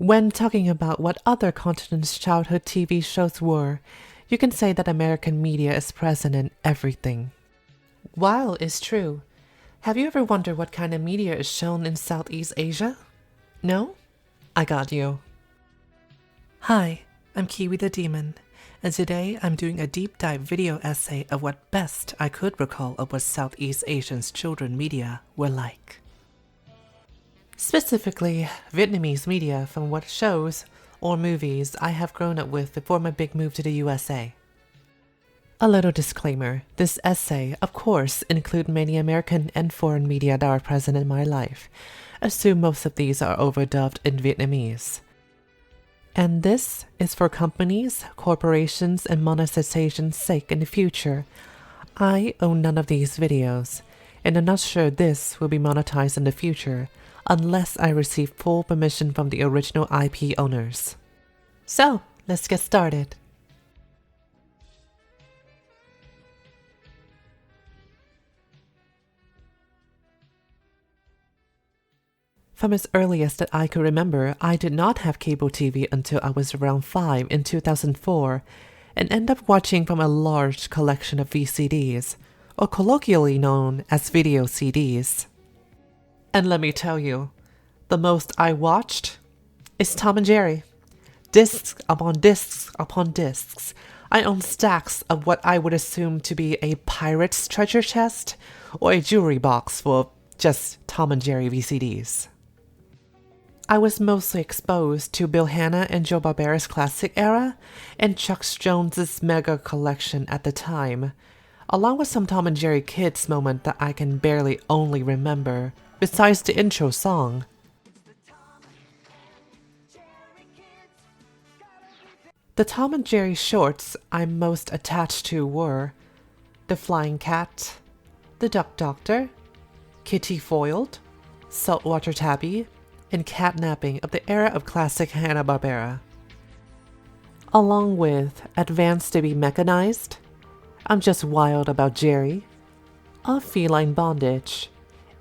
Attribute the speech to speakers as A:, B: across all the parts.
A: When talking about what other continents' childhood TV shows were, you can say that American media is present in everything. While it's true, have you ever wondered what kind of media is shown in Southeast Asia? No? I got you. Hi, I'm Kiwi the Demon, and today I'm doing a deep dive video essay of what best I could recall of what Southeast Asian's children media were like. Specifically, Vietnamese media from what shows or movies I have grown up with before my big move to the USA. A little disclaimer, this essay, of course, include many American and foreign media that are present in my life. Assume most of these are overdubbed in Vietnamese. And this is for companies, corporations, and monetization's sake in the future. I own none of these videos, and I'm not sure this will be monetized in the future, unless I receive full permission from the original IP owners. So, let's get started. From as early as that I could remember, I did not have cable TV until I was around 5 in 2004, and ended up watching from a large collection of VCDs, or colloquially known as video CDs. And let me tell you, the most I watched is Tom and Jerry. Discs upon discs upon discs. I own stacks of what I would assume to be a pirate's treasure chest, or a jewelry box full of just Tom and Jerry VCDs. I was mostly exposed to Bill Hanna and Joe Barbera's classic era, and Chuck Jones's mega collection at the time, along with some Tom and Jerry Kids moment that I can barely only remember, besides the intro song. The Tom and Jerry shorts I'm most attached to were The Flying Cat, The Duck Doctor, Kitty Foiled, Saltwater Tabby, and Catnapping of the era of classic Hanna-Barbera. Along with Advanced to be Mechanized, I'm Just Wild About Jerry, A Feline Bondage,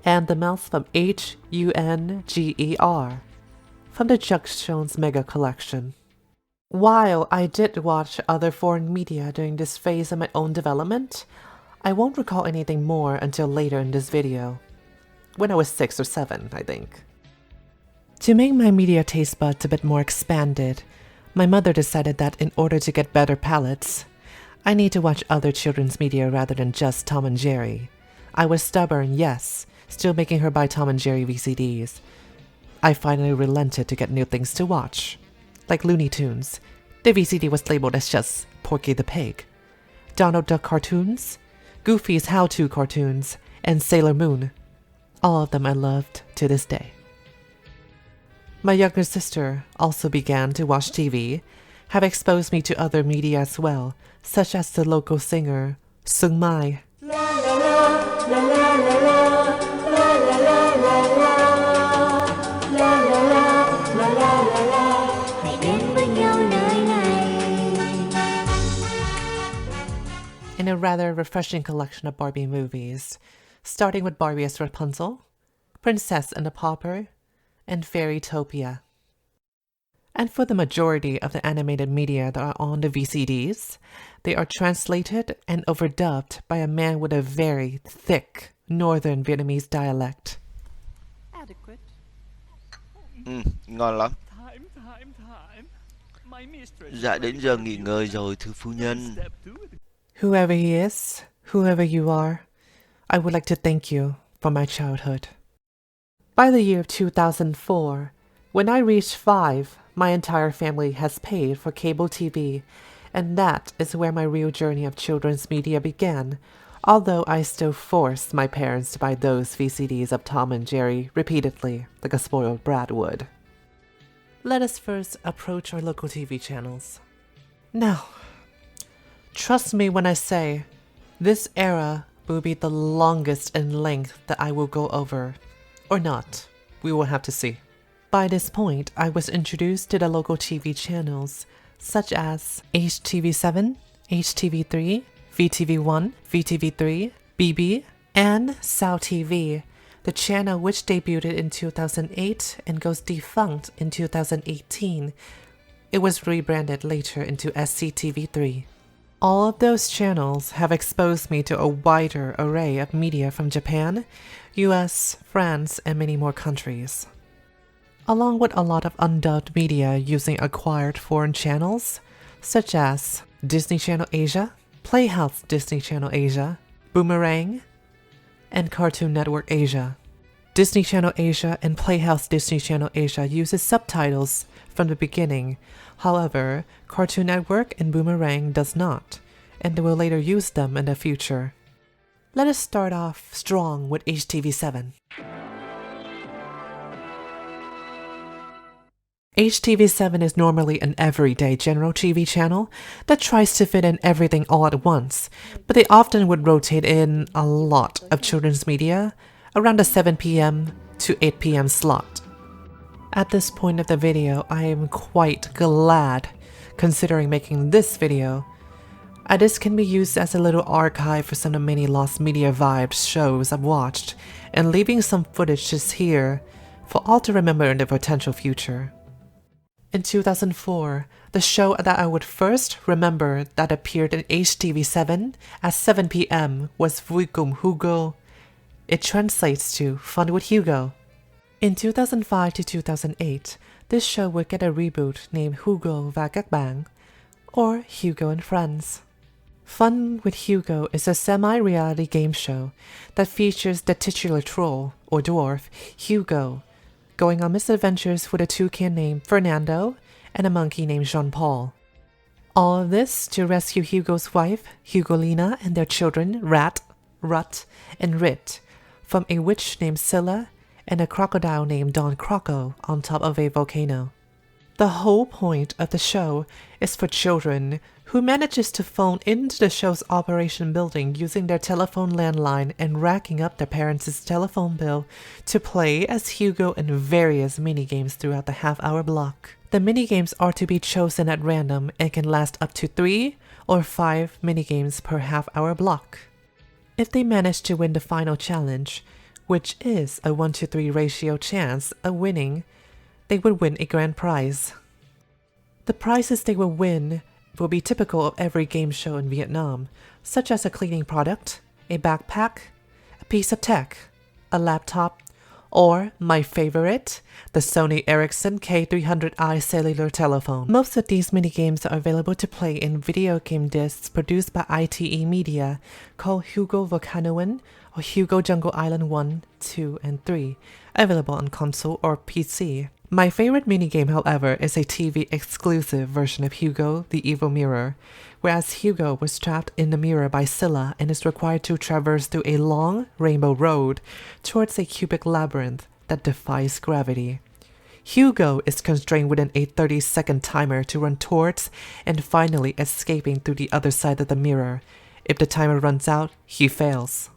A: and The Mouse from Hunger from the Chuck Jones Mega Collection. While I did watch other foreign media during this phase of my own development, I won't recall anything more until later in this video. When I was 6 or 7, I think. To make my media taste buds a bit more expanded, my mother decided that in order to get better palates, I need to watch other children's media rather than just Tom and Jerry. I was stubborn, yes, still making her buy Tom and Jerry VCDs. I finally relented to get new things to watch. Like Looney Tunes, the VCD was labeled as just Porky the Pig. Donald Duck cartoons, Goofy's How-To cartoons, and Sailor Moon. All of them I loved to this day. My younger sister also began to watch TV, have exposed me to other media as well, such as the local singer, Sung Mai. In a rather refreshing collection of Barbie movies, starting with Barbie as Rapunzel, Princess and the Pauper, and Fairytopia. And for the majority of the animated media that are on the VCDs, they are translated and overdubbed by a man with a very thick northern Vietnamese dialect.
B: Adequate.
C: Ngon lắm. Dạ đến giờ nghỉ ngơi rồi thưa phu nhân.
A: Whoever he is, whoever you are, I would like to thank you for my childhood. By the year of 2004, when I reached 5, my entire family has paid for cable TV, and that is where my real journey of children's media began, although I still forced my parents to buy those VCDs of Tom and Jerry repeatedly, like a spoiled brat would. Let us first approach our local TV channels. Now, trust me when I say, this era will be the longest in length that I will go over. Or not. We will have to see. By this point, I was introduced to the local TV channels, such as HTV7, HTV3, VTV1, VTV3, Bibi, and SaoTV, the channel which debuted in 2008 and goes defunct in 2018. It was rebranded later into SaoTV3. All of those channels have exposed me to a wider array of media from Japan, US, France, and many more countries. Along with a lot of undubbed media using acquired foreign channels, such as Disney Channel Asia, Playhouse Disney Channel Asia, Boomerang, and Cartoon Network Asia. Disney Channel Asia and Playhouse Disney Channel Asia uses subtitles from the beginning. However, Cartoon Network and Boomerang does not, and they will later use them in the future. Let us start off strong with HTV7. HTV7 is normally an everyday general TV channel that tries to fit in everything all at once, but they often would rotate in a lot of children's media around the 7 p.m. to 8 p.m. slot. At this point of the video, I am quite glad considering making this video. This can be used as a little archive for some of the many lost media vibes shows I've watched, and leaving some footage just here for all to remember in the potential future. In 2004, the show that I would first remember that appeared in HTV7 at 7 p.m. was Vui Hugo. It translates to Fun with Yugioh. In 2005 to 2008, this show would get a reboot named Hugo và các bạn, or Hugo and Friends. Fun with Yugioh is a semi-reality game show that features the titular troll, or dwarf, Yugioh, going on misadventures with a toucan named Fernando and a monkey named Jean-Paul. All of this to rescue Hugo's wife, Hugolina, and their children, Rat, Rut, and Rit, from a witch named Scylla and a crocodile named Don Croco on top of a volcano. The whole point of the show is for children who manages to phone into the show's operation building using their telephone landline and racking up their parents' telephone bill to play as Yugioh in various minigames throughout the half-hour block. The minigames are to be chosen at random and can last up to 3 or 5 minigames per half-hour block. If they manage to win the final challenge, which is a 1-to-3 ratio chance of winning, they would win a grand prize. The prizes they will win will be typical of every game show in Vietnam, such as a cleaning product, a backpack, a piece of tech, a laptop, or, my favorite, the Sony Ericsson K300i cellular telephone. Most of these minigames are available to play in video game discs produced by ITE Media called Hugo Volcanoen or Hugo Jungle Island 1, 2, and 3, available on console or PC. My favorite minigame, however, is a TV-exclusive version of Yugioh the Evil Mirror, whereas Yugioh was trapped in the mirror by Scylla and is required to traverse through a long rainbow road towards a cubic labyrinth that defies gravity. Yugioh is constrained within a 30-second timer to run towards and finally escaping through the other side of the mirror. If the timer runs out, he fails.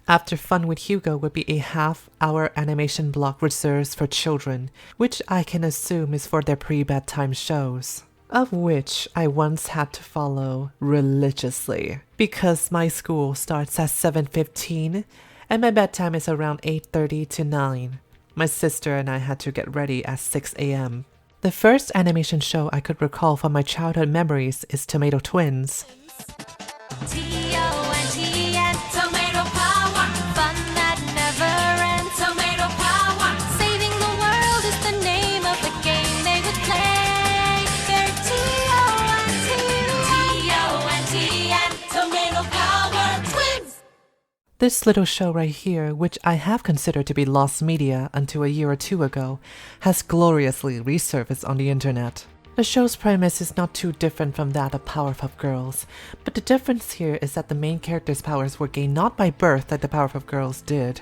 A: After Fun with Yugioh would be a half-hour animation block reserved for children, which I can assume is for their pre-bedtime shows, of which I once had to follow religiously, because my school starts at 7:15 and my bedtime is around 8:30 to 9. My sister and I had to get ready at 6 a.m. The first animation show I could recall from my childhood memories is Tomato Twins. This little show right here, which I have considered to be lost media until a year or two ago, has gloriously resurfaced on the internet. The show's premise is not too different from that of Powerpuff Girls, but the difference here is that the main character's powers were gained not by birth like the Powerpuff Girls did,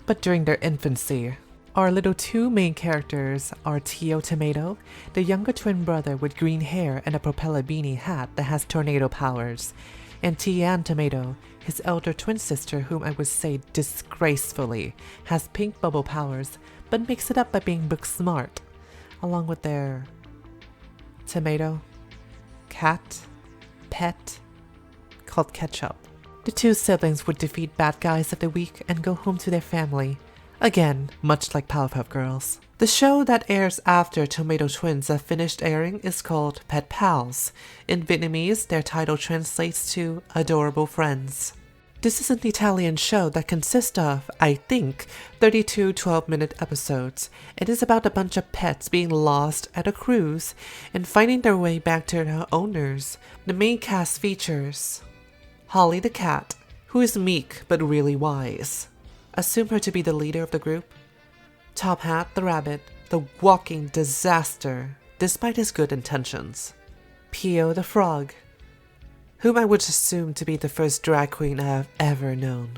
A: but during their infancy. Our little two main characters are Tio Tomato, the younger twin brother with green hair and a propeller beanie hat that has tornado powers, and Tian Tomato, his elder twin sister, whom I would say disgracefully has pink bubble powers, but makes it up by being book smart, along with their tomato, cat, pet, called Ketchup. The two siblings would defeat bad guys of the week and go home to their family, Again, much like Powerpuff Girls. The show that airs after Tomato Twins have finished airing is called Pet Pals. In Vietnamese, their title translates to Adorable Friends. This is an Italian show that consists of, I think, 32 12-minute episodes. It is about a bunch of pets being lost at a cruise and finding their way back to their owners. The main cast features Holly the cat, who is meek but really wise. Assume her to be the leader of the group. Top Hat the rabbit, the walking disaster, despite his good intentions. Pio the frog, whom I would assume to be the first drag queen I have ever known.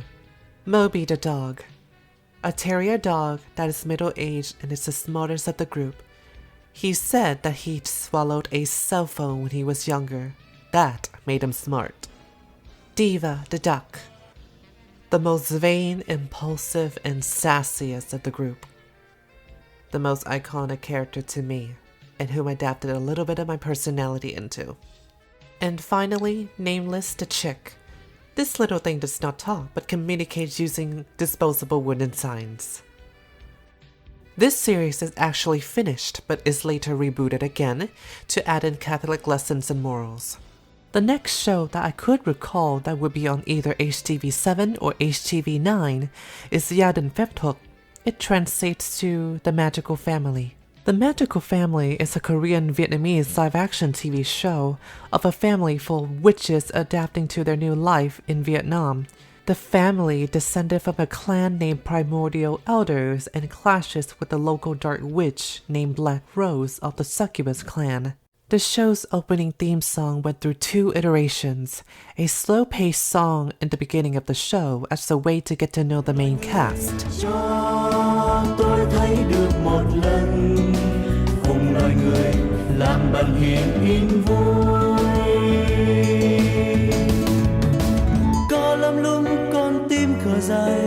A: Moby the dog, a terrier dog that is middle-aged and is the smartest of the group. He said that he swallowed a cell phone when he was younger. That made him smart. Diva the duck, the most vain, impulsive, and sassiest of the group. The most iconic character to me, and whom I adapted a little bit of my personality into. And finally, Nameless the chick. This little thing does not talk, but communicates using disposable wooden signs. This series is actually finished, but is later rebooted again to add in Catholic lessons and morals. The next show that I could recall that would be on either HTV7 or HTV9 is Gia Phép Thuật. It translates to The Magical Family. The Magical Family is a Korean Vietnamese live-action TV show of a family full of witches adapting to their new life in Vietnam. The family descended from a clan named Primordial Elders and clashes with the local dark witch named Black Rose of the Succubus clan. The show's opening theme song went through 2 iterations, a slow-paced song in the beginning of the show as a way to get to know the main cast.
B: Cho tôi thấy được một lần cùng loài người làm bạn hiền yên vui. Có lắm lúc con tim khờ dại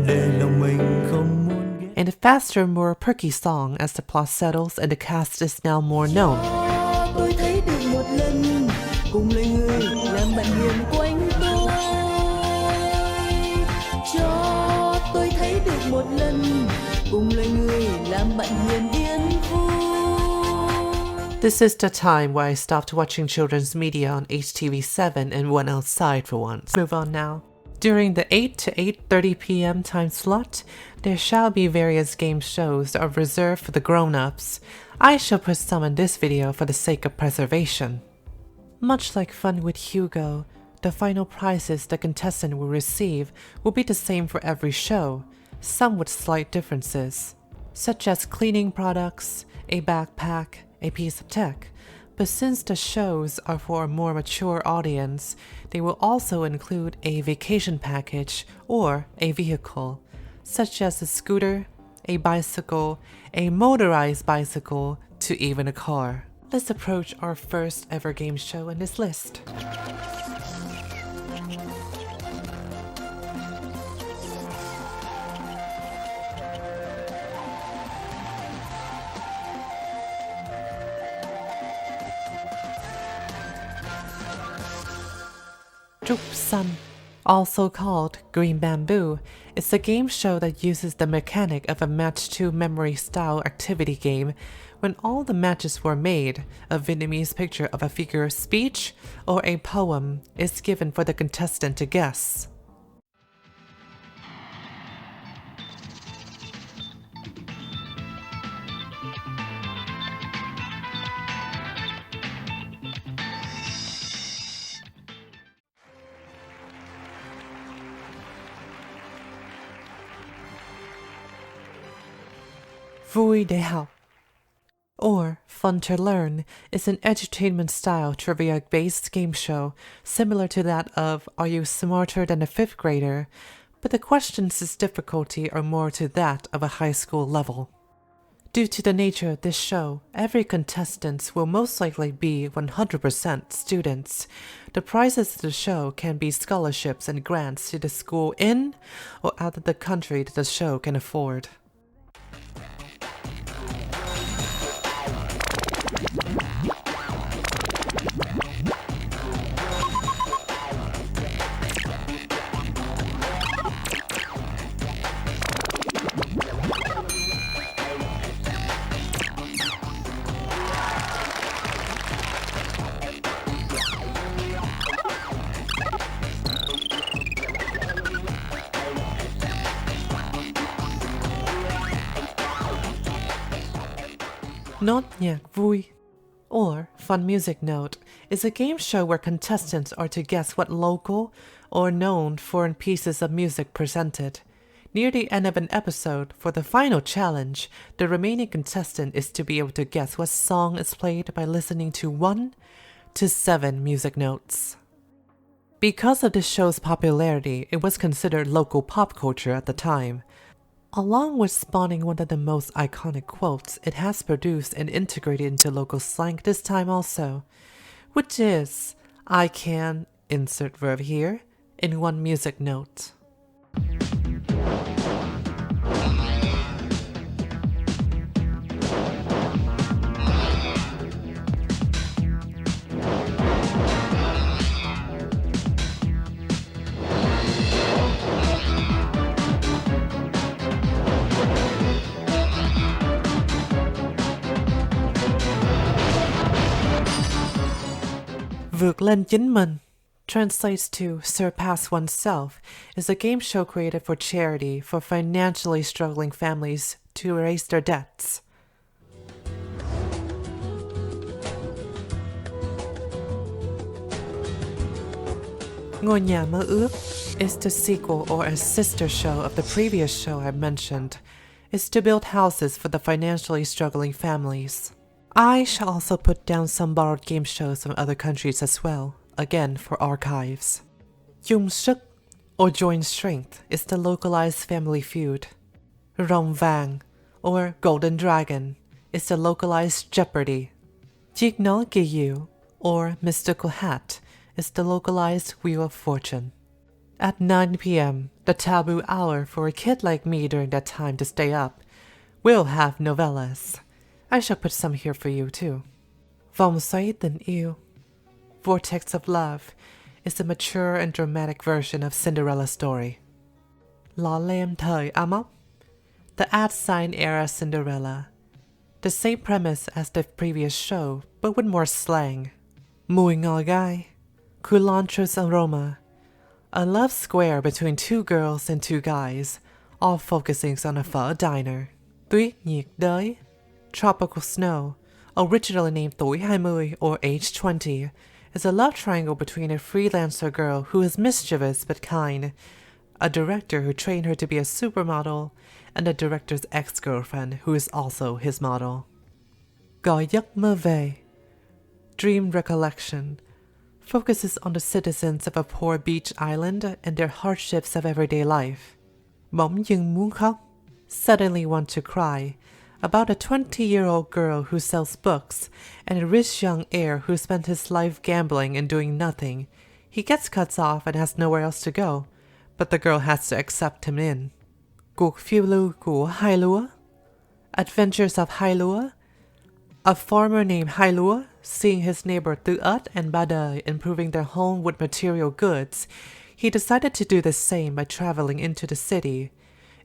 B: để lòng mình không muốn ghét.
A: And a faster, more perky song as the plot settles and the cast is now more known.
B: Tôi thấy được một lần cùng loài người làm bạn hiền quanh tôi. Cho tôi thấy được một lần cùng loài người làm bạn hiền yên vui.
A: This is the time where I stopped watching children's media on HTV7 and went outside for once. Move on now. During the 8 to 8:30 p.m. time slot, there shall be various game shows that are reserved for the grown-ups. I shall put some in this video for the sake of preservation. Much like Fun with Yugioh, the final prizes the contestant will receive will be the same for every show, some with slight differences, such as cleaning products, a backpack, a piece of tech. But since the shows are for a more mature audience, they will also include a vacation package or a vehicle, such as a scooter, a bicycle, a motorized bicycle, to even a car. Let's approach our first ever game show in this list. Sun, also called Green Bamboo, is a game show that uses the mechanic of a match-to-memory style activity game. When all the matches were made, a Vietnamese picture of a figure of speech or a poem is given for the contestant to guess. Vui để học, or Fun to Learn, is an entertainment-style trivia-based game show similar to that of Are You Smarter Than a Fifth Grader? But the questions' difficulty are more to that of a high school level. Due to the nature of this show, every contestant will most likely be 100% students. The prizes of the show can be scholarships and grants to the school in or out of the country that the show can afford. Nốt nhạc vui, or Fun Music Note, is a game show where contestants are to guess what local or known foreign pieces of music presented. Near the end of an episode, for the final challenge, the remaining contestant is to be able to guess what song is played by listening to 1 to 7 music notes. Because of this show's popularity, it was considered local pop culture at the time. Along with spawning one of the most iconic quotes, it has produced and integrated into local slang this time also, which is, I can, insert verb here, in 1 music note. Vượt lên chính mình, translates to surpass oneself, is a game show created for charity for financially struggling families to erase their debts. Ngôi nhà mơ ước is the sequel or a sister show of the previous show I mentioned. It's to build houses for the financially struggling families. I shall also put down some borrowed game shows from other countries as well, again for archives. Chung sức, or join strength, is the localized family feud. Rồng vàng, or golden dragon, is the localized Jeopardy. Chiếc nón kỳ diệu, or mystical hat, is the localized Wheel of Fortune. At 9 p.m., the taboo hour for a kid like me during that time to stay up, we'll have novellas. I shall put some here for you too. Vòng xoáy tình yêu, Vortex of Love, is the mature and dramatic version of Cinderella's story. Lọ lem thời ấm ốc, the @ era Cinderella, the same premise as the previous show, but with more slang. Mùi ngò gai, Culantra's aroma, a love square between 2 girls and 2 guys, all focusing on a phở diner. Tuyết nhiệt đới, Tropical Snow, originally named Tuổi 20 or Age 20, is a love triangle between a freelancer girl who is mischievous but kind, a director who trained her to be a supermodel, and a director's ex-girlfriend who is also his model. Gọi giấc mơ về, Dream Recollection, focuses on the citizens of a poor beach island and their hardships of everyday life. Bỗng dưng muốn khóc, Suddenly Want to Cry, about a 20-year-old girl who sells books and a rich young heir who spent his life gambling and doing nothing. He gets cut off and has nowhere else to go, but the girl has to accept him in. Cuộc phiêu lưu của Hai Lúa, Adventures of Hai Lúa, a farmer named Hai Lúa, seeing his neighbor Tự Ất and Ba Đời improving their home with material goods, he decided to do the same by traveling into the city.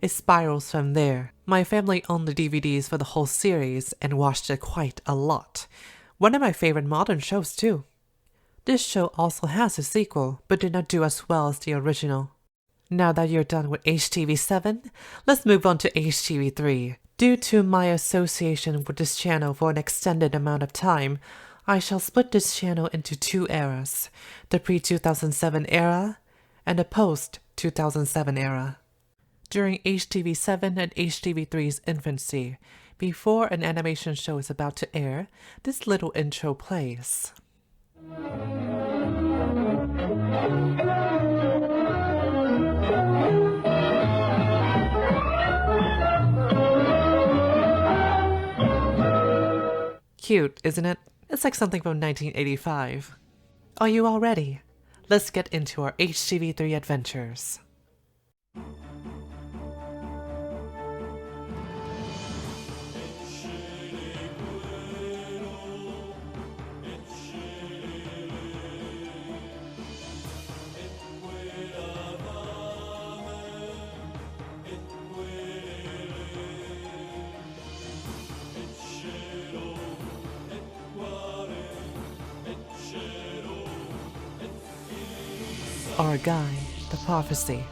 A: It spirals from there. My family owned the DVDs for the whole series and watched it quite a lot. One of my favorite modern shows too. This show also has a sequel, but did not do as well as the original. Now that you're done with HTV7, let's move on to HTV3. Due to my association with this channel for an extended amount of time, I shall split this channel into 2 eras, the pre-2007 era and the post-2007 era. During HTV7 and HTV3's infancy, before an animation show is about to air, this little intro plays. Cute, isn't it? It's like something from 1985. Are you all ready? Let's get into our HTV3 adventures. Our guy, the prophecy.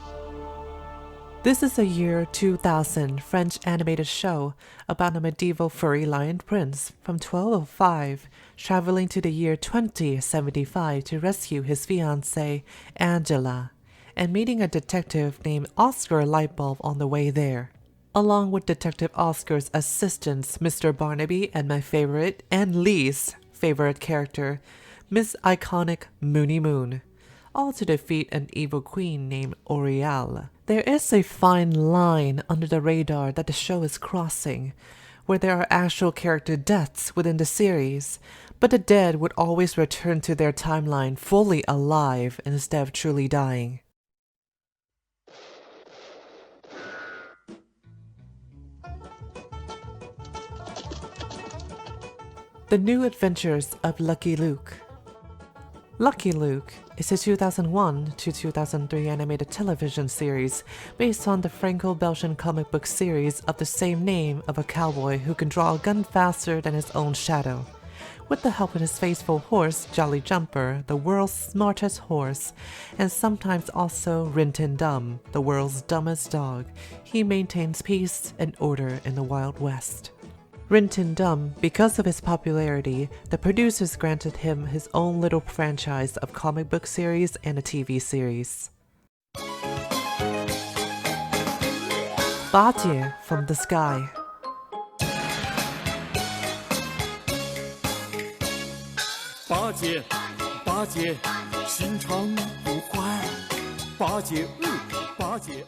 A: This is a year 2000 French animated show about a medieval furry lion prince from 1205 traveling to the year 2075 to rescue his fiancée, Angela, and meeting a detective named Oscar Lightbulb on the way there, along with Detective Oscar's assistants, Mr. Barnaby, and my favorite and least favorite character, Miss Iconic Moony Moon, all to defeat an evil queen named Oriale. There is a fine line under the radar that the show is crossing, where there are actual character deaths within the series, but the dead would always return to their timeline fully alive instead of truly dying. The New Adventures of Lucky Luke. Lucky Luke is a 2001 to 2003 animated television series based on the Franco-Belgian comic book series of the same name of a cowboy who can draw a gun faster than his own shadow. With the help of his faithful horse, Jolly Jumper, the world's smartest horse, and sometimes also Rin Tin Dum, the world's dumbest dog, he maintains peace and order in the Wild West. Rin Tin Dum, because of his popularity, the producers granted him his own little franchise of comic book series and a TV series. Bajie from the Sky.
B: Bajie, Bajie, 心肠不快。Bajie, Bajie.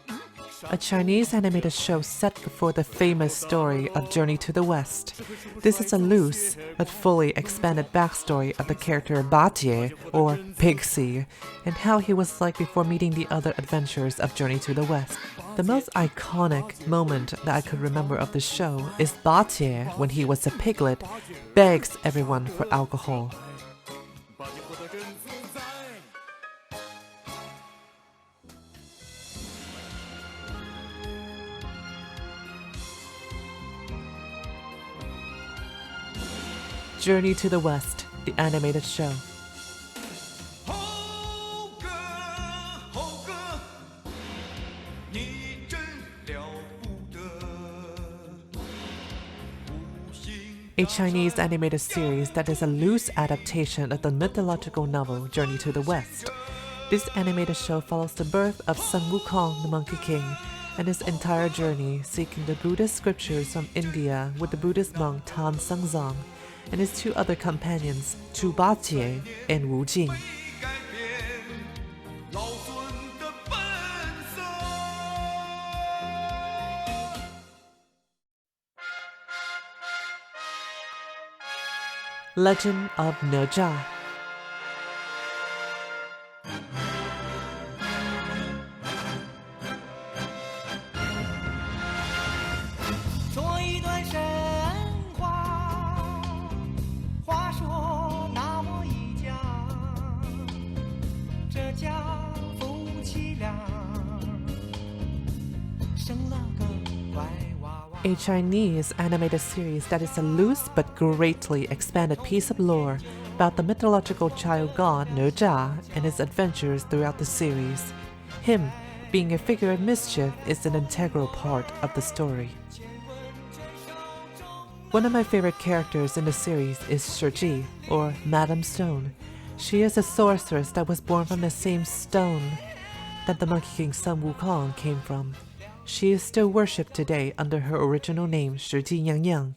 A: A Chinese animated show set before the famous story of Journey to the West. This is a loose but fully expanded backstory of the character Bajie, or Pixie, and how he was like before meeting the other adventures of Journey to the West. The most iconic moment that I could remember of the show is Bajie, when he was a piglet, begs everyone for alcohol. Journey to the West, the animated show. A Chinese animated series that is a loose adaptation of the mythological novel Journey to the West. This animated show follows the birth of Sun Wukong, the Monkey King, and his entire journey seeking the Buddhist scriptures from India with the Buddhist monk Tan Sengzong and his two other companions, Chu Bajie and Wu Jing. Legend of Nezha. A Chinese animated series that is a loose but greatly expanded piece of lore about the mythological child god Nezha and his adventures throughout the series. Him, being a figure of mischief, is an integral part of the story. One of my favorite characters in the series is Shiji, or Madame Stone. She is a sorceress that was born from the same stone that the Monkey King Sun Wukong came from. She is still worshipped today under her original name, Shiji Yang Yang.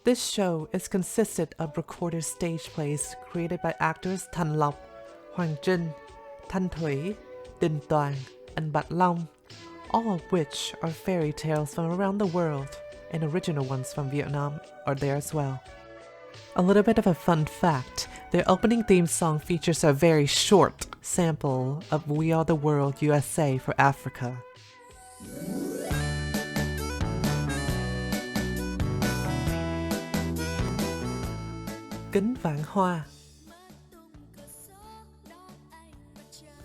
A: This show is consisted of recorded stage plays created by actors Tan Lộc, Hoàng Trinh, Thanh Thủy, Đình Toàn, and Bạch Long, all of which are fairy tales from around the world, and original ones from Vietnam are there as well. A little bit of a fun fact, their opening theme song features a very short sample of We Are the World USA for Africa. Kính vạn hoa.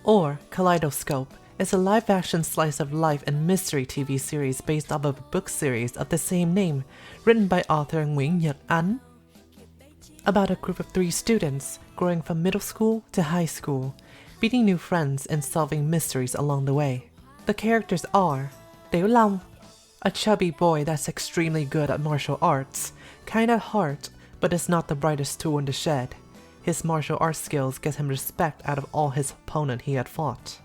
A: Or Kaleidoscope is a live-action slice of life and mystery TV series based off of a book series of the same name, written by author Nguyễn Nhật Ánh. About a group of 3 students growing from middle school to high school, meeting new friends and solving mysteries along the way. The characters are Tiểu Long, a chubby boy that's extremely good at martial arts, kind at heart, but is not the brightest tool in the shed. His martial arts skills get him respect out of all his opponent he had fought.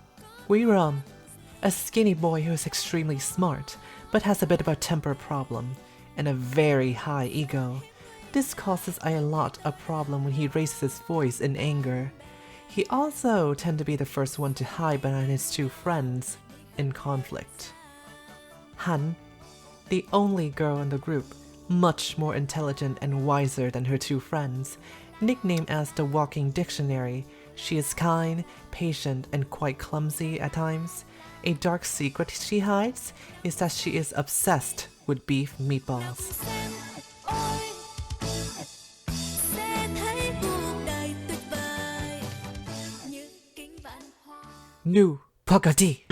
A: Wei Rum, a skinny boy who is extremely smart, but has a bit of a temper problem, and a very high ego. This causes a lot of problem when he raises his voice in anger. He also tends to be the first one to hide behind his 2 friends in conflict. Han, the only girl in the group, much more intelligent and wiser than her 2 friends. Nicknamed as the Walking Dictionary, she is kind, patient, and quite clumsy at times. A dark secret she hides is that she is obsessed with beef meatballs. New Pagadi.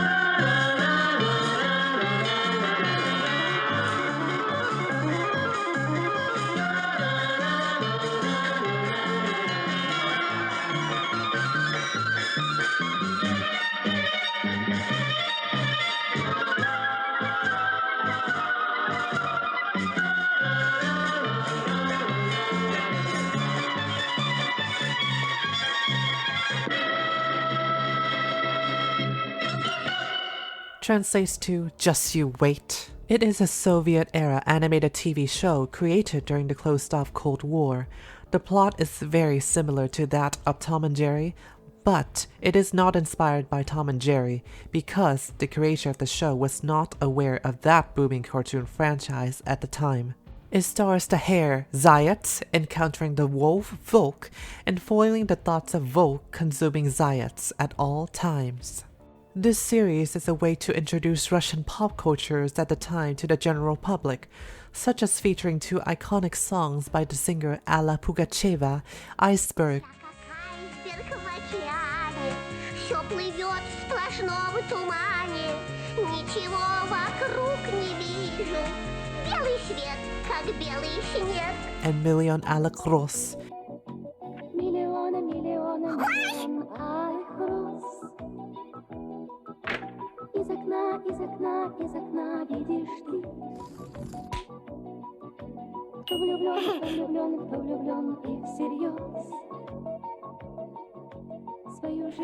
A: Translates to Just You Wait. It is a Soviet-era animated TV show created during the closed-off Cold War. The plot is very similar to that of Tom and Jerry, but it is not inspired by Tom and Jerry because the creator of the show was not aware of that booming cartoon franchise at the time. It stars the hare Zayat encountering the wolf Volk and foiling the thoughts of Volk consuming Zayats at all times. This series is a way to introduce Russian pop cultures at the time to the general public, such as featuring 2 iconic songs by the singer Alla Pugacheva, Iceberg, and Million Alec Ross.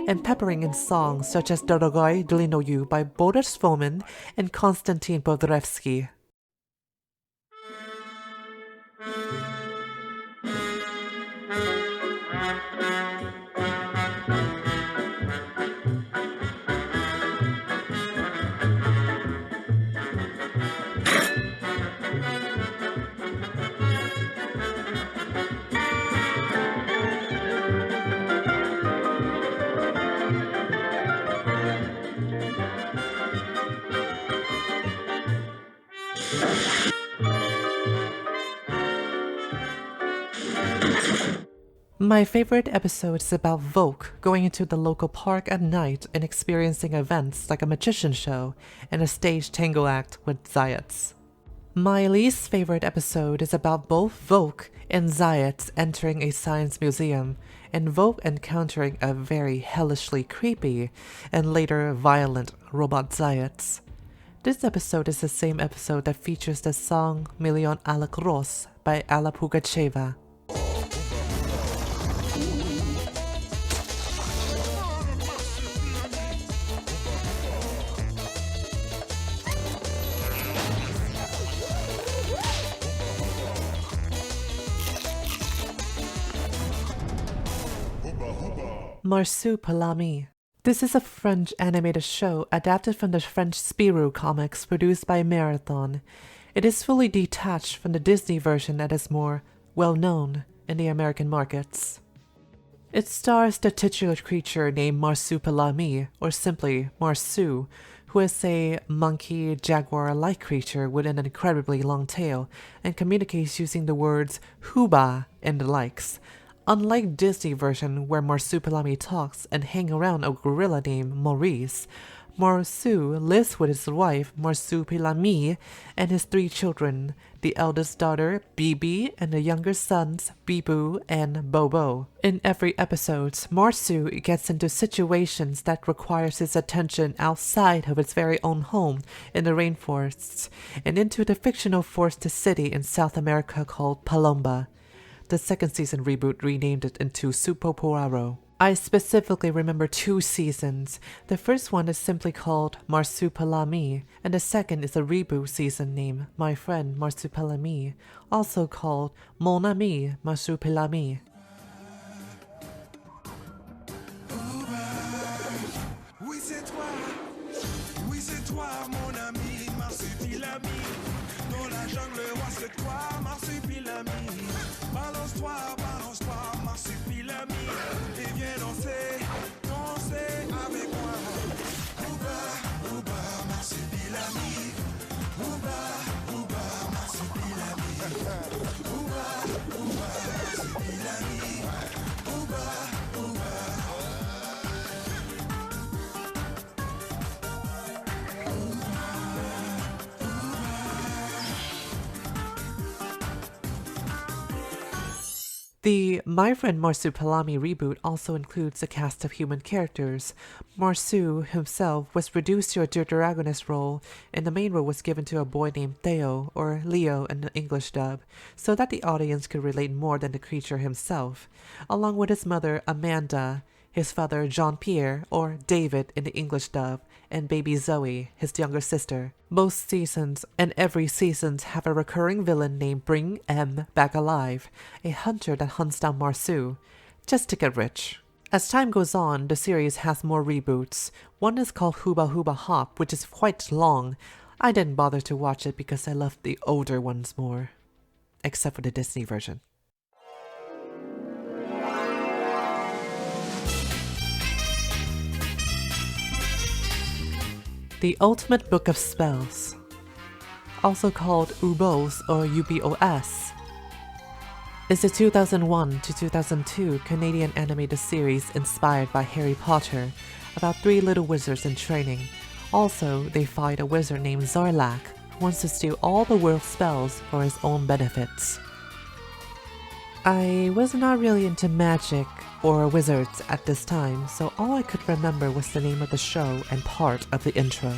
A: And peppering in songs such as Dorogoy Dlinoyu by Boris Fomin and Konstantin Bodrevsky. My favorite episode is about Volk going into the local park at night and experiencing events like a magician show and a stage tango act with Zayats. My least favorite episode is about both Volk and Zayats entering a science museum and Volk encountering a very hellishly creepy and later violent robot Zayats. This episode is the same episode that features the song Million Alec Ross by Alla Pugacheva. Marsupilami. This is a French animated show adapted from the French Spirou comics produced by Marathon. It is fully detached from the Disney version that is more well-known in the American markets. It stars the titular creature named Marsupilami, or simply Marsu, who is a monkey jaguar-like creature with an incredibly long tail and communicates using the words huba and the likes. Unlike Disney version where Marsupilami talks and hang around a gorilla named Maurice, Marsu lives with his wife Marsupilami and his 3 children, the eldest daughter Bibi and the younger sons Bibu and Bobo. In every episode, Marsu gets into situations that requires his attention outside of his very own home in the rainforests and into the fictional forested city in South America called Palomba. The second season reboot renamed it into Supopuaro. I specifically remember 2 seasons. The first one is simply called Marsupilami, and the second is a reboot season named My Friend Marsupilami, also called Mon Ami Marsupilami. The My Friend Marsupilami reboot also includes a cast of human characters. Marsu himself was reduced to a deuteragonist role, and the main role was given to a boy named Theo, or Leo in the English dub, so that the audience could relate more than the creature himself, along with his mother Amanda, his father Jean-Pierre, or David in the English dub, and baby Zoe, his younger sister. Most seasons and every season have a recurring villain named Bring M Back Alive, a hunter that hunts down Marsu, just to get rich. As time goes on, the series has more reboots. One is called Hooba Hooba Hop, which is quite long. I didn't bother to watch it because I loved the older ones more, except for the Disney version. The Ultimate Book of Spells, also called UBOS or UBOS, is a 2001 to 2002 Canadian animated series inspired by Harry Potter about 3 little wizards in training. Also, they fight a wizard named Zarlak who wants to steal all the world's spells for his own benefits. I was not really into magic or wizards at this time, so all I could remember was the name of the show and part of the intro.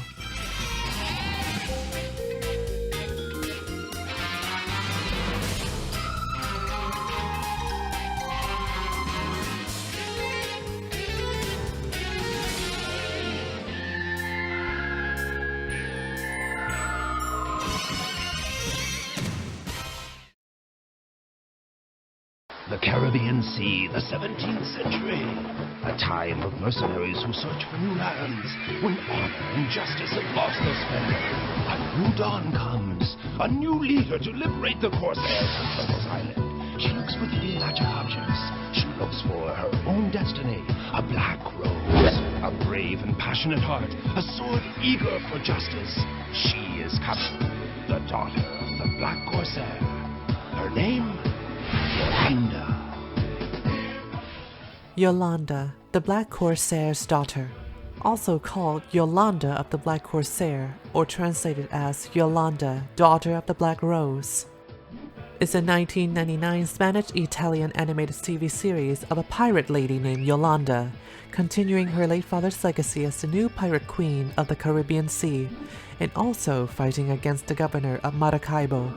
D: The Caribbean Sea, the 17th century. A time of mercenaries who search for new lands, when honor and justice have lost their spell. A new dawn comes, a new leader to liberate the corsairs on Turtle's Island. She looks for the magic objects. She looks for her own destiny, a black rose, a brave and passionate heart, a sword eager for justice. She is coming, the daughter of the Black Corsair. Her name? Yolanda.
A: Yolanda, the Black Corsair's daughter, also called Yolanda of the Black Corsair, or translated as Yolanda, daughter of the Black Rose, is a 1999 Spanish-Italian animated TV series of a pirate lady named Yolanda, continuing her late father's legacy as the new pirate queen of the Caribbean Sea, and also fighting against the governor of Maracaibo.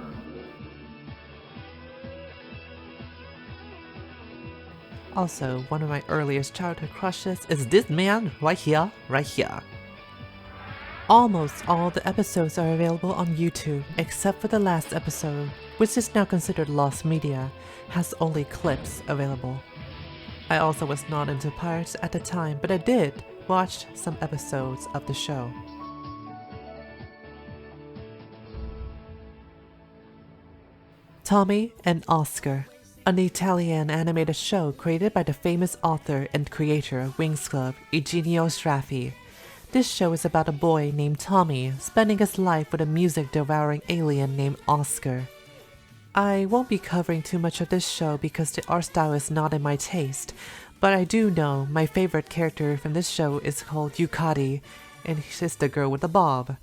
A: Also, one of my earliest childhood crushes is this man right here. Almost all the episodes are available on YouTube, except for the last episode, which is now considered lost media, has only clips available. I also was not into pirates at the time, but I did watch some episodes of the show. Tommy and Oscar, an Italian animated show created by the famous author and creator of Winx Club, Eugenio Straffi. This show is about a boy named Tommy spending his life with a music-devouring alien named Oscar. I won't be covering too much of this show because the art style is not in my taste, but I do know my favorite character from this show is called Yukari, and she's the girl with the bob.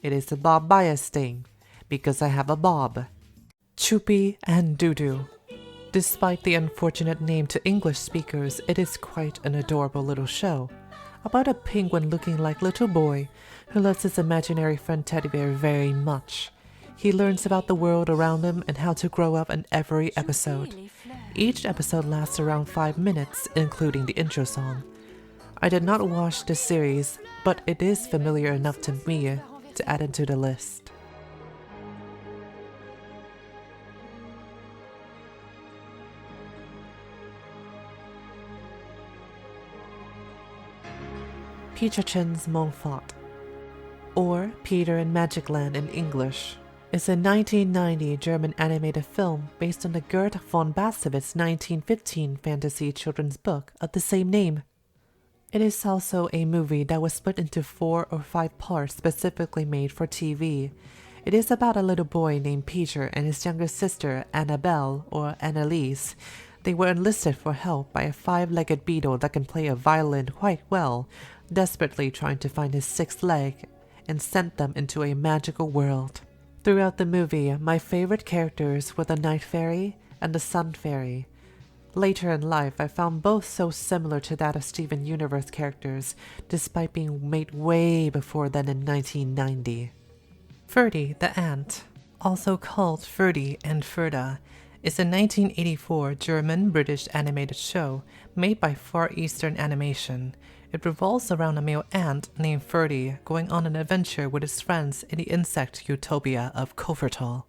A: It is the bob bias thing, because I have a bob. Chupi and Dudu. Despite the unfortunate name to English speakers, it is quite an adorable little show, about a penguin looking like little boy who loves his imaginary friend teddy bear very much. He learns about the world around him and how to grow up in every episode. Each episode lasts around 5 minutes, including the intro song. I did not watch this series, but it is familiar enough to me to add it to the list. Peterchen's Montfort, or Peter in Magic Land in English, is a 1990 German animated film based on the Gert von Bassewitz's 1915 fantasy children's book of the same name. It is also a movie that was split into 4 or 5 parts specifically made for TV. It is about a little boy named Peter and his younger sister Annabelle or Anneliese. They were enlisted for help by a 5-legged beetle that can play a violin quite well, desperately trying to find his 6th leg, and sent them into a magical world. Throughout the movie, my favorite characters were the Night Fairy and the Sun Fairy. Later in life, I found both so similar to that of Steven Universe characters, despite being made way before then in 1990. Ferdy the Ant, also called Ferdy and Ferda, is a 1984 German-British animated show made by Far Eastern Animation. It revolves around a male ant named Ferdy going on an adventure with his friends in the insect utopia of Kofertal.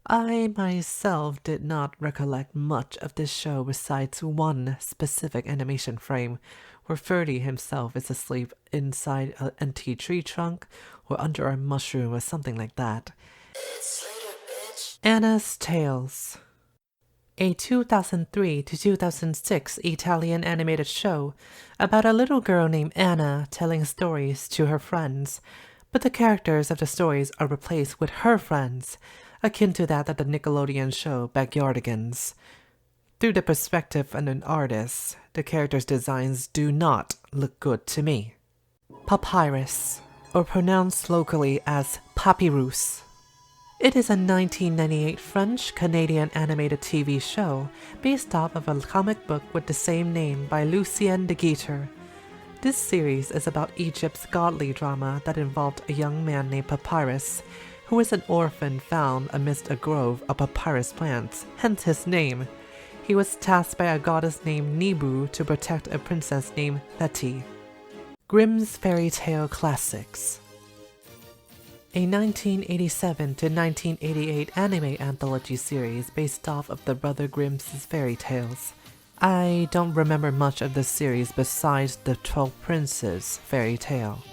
A: I myself did not recollect much of this show besides one specific animation frame where Ferdy himself is asleep inside an empty tree trunk or under a mushroom or something like that. Anna's Tales, a 2003 to 2006 Italian animated show about a little girl named Anna telling stories to her friends, but the characters of the stories are replaced with her friends, akin to that of the Nickelodeon show Backyardigans. Through the perspective of an artist, the characters' designs do not look good to me. Papyrus, or pronounced locally as Papyrus. It is a 1998 French-Canadian animated TV show based off of a comic book with the same name by Lucien de Guitter. This series is about Egypt's godly drama that involved a young man named Papyrus, who is an orphan found amidst a grove of papyrus plants, hence his name. He was tasked by a goddess named Nebu to protect a princess named Teti. Grimm's Fairy Tale Classics, a 1987 to 1988 anime anthology series based off of the Brother Grimm's fairy tales. I don't remember much of this series besides the 12 Princes fairy tale,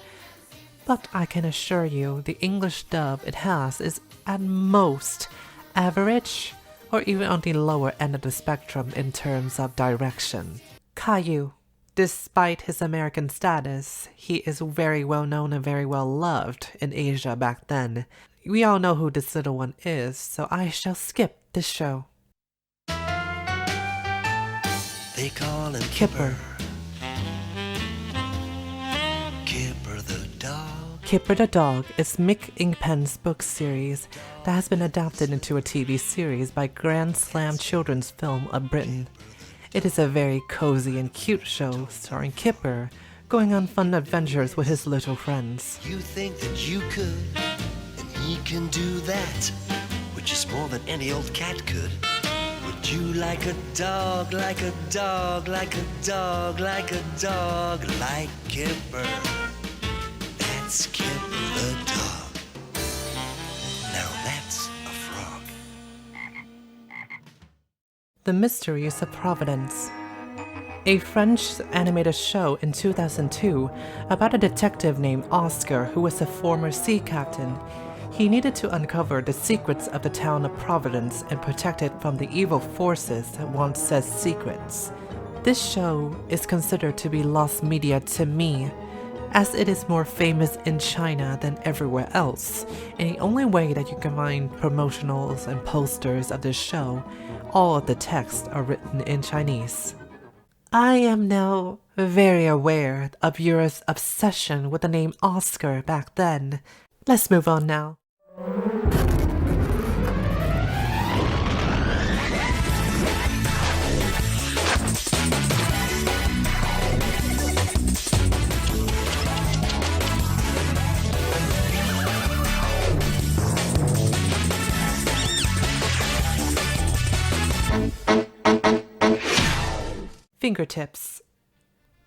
A: but I can assure you the English dub it has is at most average or even on the lower end of the spectrum in terms of direction. Caillou. Despite his American status, he is very well known and very well loved in Asia back then. We all know who this little one is, so I shall skip this show.
C: They call him
A: Kipper.
C: Kipper the dog.
A: Kipper the Dog is Mick Ingpen's book series that has been adapted into a TV series by Grand Slam Children's Film of Britain. It is a very cozy and cute show starring Kipper going on fun adventures with his little friends.
C: You think that you could, and he can do that, which is more than any old cat could. Would you like a dog, like a dog, like a dog, like a dog, like Kipper? That's Kipper the dog. Now that's a frog.
A: The Mysteries of Providence, a French animated show in 2002 about a detective named Oscar who was a former sea captain. He needed to uncover the secrets of the town of Providence and protect it from the evil forces that want said secrets. This show is considered to be lost media to me. as it is more famous in China than everywhere else, and the only way that you can find promotionals and posters of this show, all of the texts are written in Chinese. I am now very aware of Yura's obsession with the name Oscar back then. Let's move on now. Fingertips.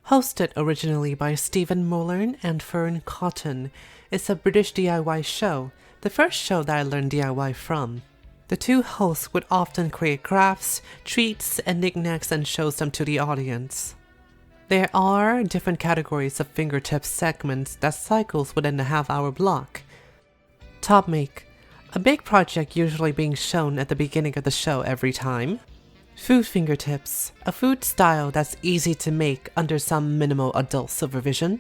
A: Hosted originally by Stephen Mullern and Fern Cotton, it's a British DIY show, the first show that I learned DIY from. The two hosts would often create crafts, treats, and knickknacks and show them to the audience. There are different categories of fingertips segments that cycles within the half-hour block. Top make, a big project usually being shown at the beginning of the show every time. Food fingertips, a food style that's easy to make under some minimal adult supervision.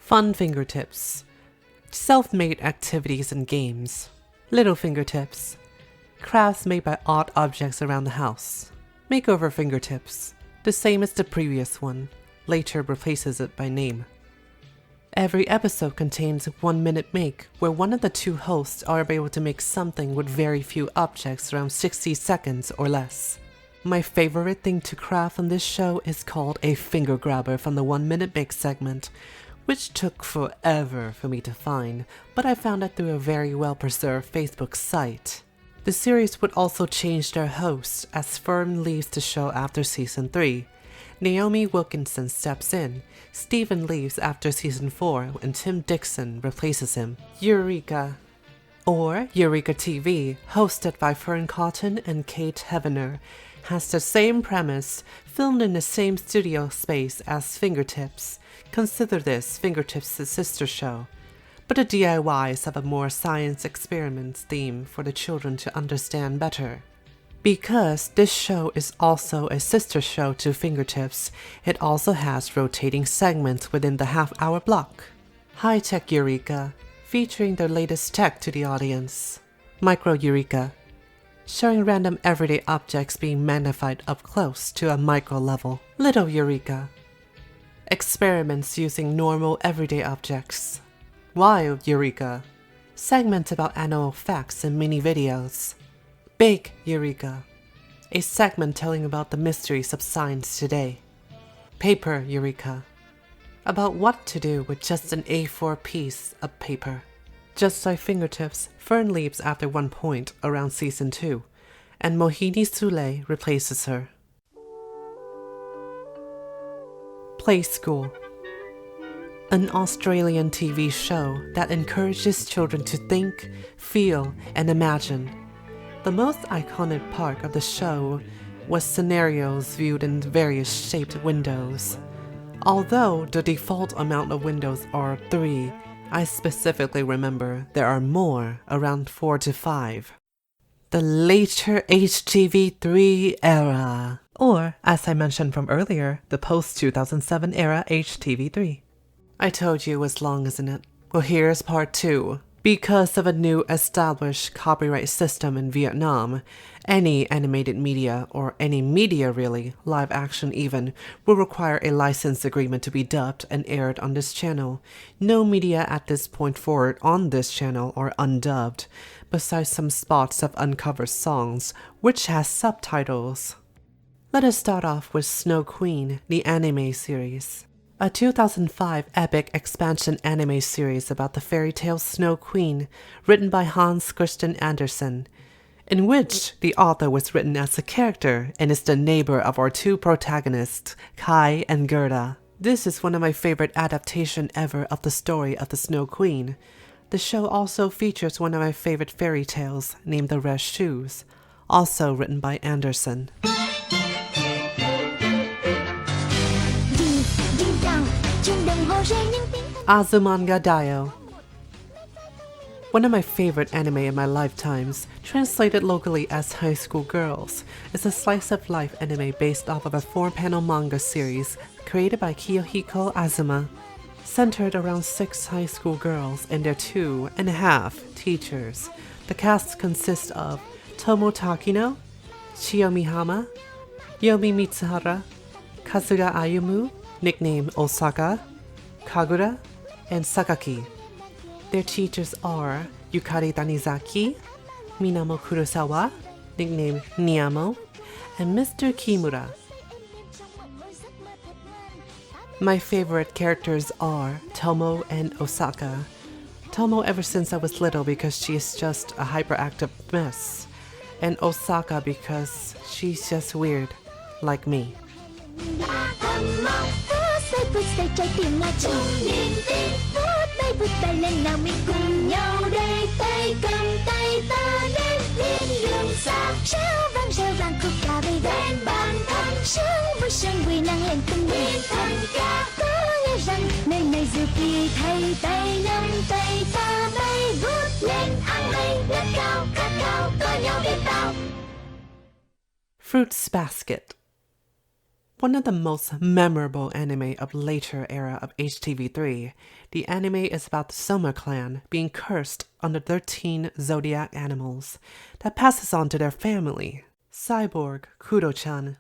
A: Fun fingertips, self-made activities and games. Little fingertips, crafts made by odd objects around the house. Makeover fingertips, the same as the previous one, later replaces it by name. Every episode contains 1 minute make, where one of the two hosts are able to make something with very few objects around 60 seconds or less. My favorite thing to craft on this show is called a finger grabber from the 1 minute make segment, which took forever for me to find, but I found it through a very well preserved Facebook site. The series would also change their host as Fern leaves the show after season 3. Naomi Wilkinson steps in, Steven leaves after season 4 and Tim Dixon replaces him. Eureka! Or Eureka TV, hosted by Fern Cotton and Kate Heavener, has the same premise, filmed in the same studio space as Fingertips. Consider this Fingertips' sister show. But the DIYs have a more science experiments theme for the children to understand better. Because this show is also a sister show to Fingertips, it also has rotating segments within the half-hour block. High-Tech Eureka, featuring their latest tech to the audience. Micro Eureka, showing random everyday objects being magnified up close to a micro level. Little Eureka, experiments using normal everyday objects. Wild Eureka, segments about animal facts and mini videos. Big Eureka, a segment telling about the mysteries of science today. Paper Eureka, about what to do with just an A4 piece of paper. Just like Fingertips, Fern leaves after one point around season 2, and Mohini Sule replaces her. Play School, an Australian TV show that encourages children to think, feel, and imagine. The most iconic part of the show was scenarios viewed in various shaped windows. Although the default amount of windows are 3, I specifically remember there are more, around 4 to 5. The later HTV3 era, or as I mentioned from earlier, the post-2007 era HTV3. I told you it was long, isn't it? Well, here's part 2. Because of a new established copyright system in Vietnam, any animated media, or any media really, live action even, will require a license agreement to be dubbed and aired on this channel. No media at this point forward on this channel are undubbed, besides some spots of uncovered songs, which has subtitles. Let us start off with Snow Queen, the anime series. A 2005 epic expansion anime series about the fairy tale Snow Queen, written by Hans Christian Andersen, in which the author was written as a character and is the neighbor of our two protagonists, Kai and Gerda. This is one of my favorite adaptations ever of the story of the Snow Queen. The show also features one of my favorite fairy tales, named The Red Shoes, also written by Andersen. Azumanga Daioh, one of my favorite anime in my lifetimes, translated locally as High School Girls, is a slice-of-life anime based off of a 4-panel manga series created by Kiyohiko Azuma. Centered around 6 high school girls and their 2.5 teachers, the cast consists of Tomo Takino, Chiyomi Hama, Yomi Mitsuhara, Kasuga Ayumu, nicknamed Osaka, Kagura, and Sakaki. Their teachers are Yukari Tanizaki, Minamo Kurosawa, nicknamed Niamo, and Mr. Kimura. My favorite characters are Tomo and Osaka. Tomo ever since I was little because she's just a hyperactive mess, and Osaka because she's just weird, like me. Fruits Basket. One of the most memorable anime of later era of HTV3, the anime is about the Soma clan being cursed under 13 zodiac animals that passes on to their family. Cyborg Kuro-chan.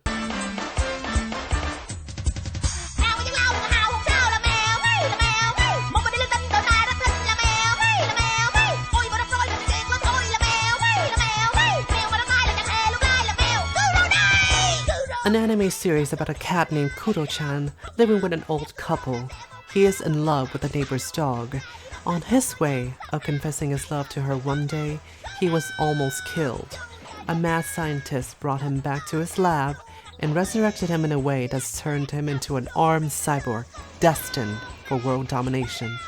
A: An anime series about a cat named Kuro-chan living with an old couple. He is in love with the neighbor's dog. On his way of confessing his love to her one day, he was almost killed. A mad scientist brought him back to his lab and resurrected him in a way that's turned him into an armed cyborg destined for world domination.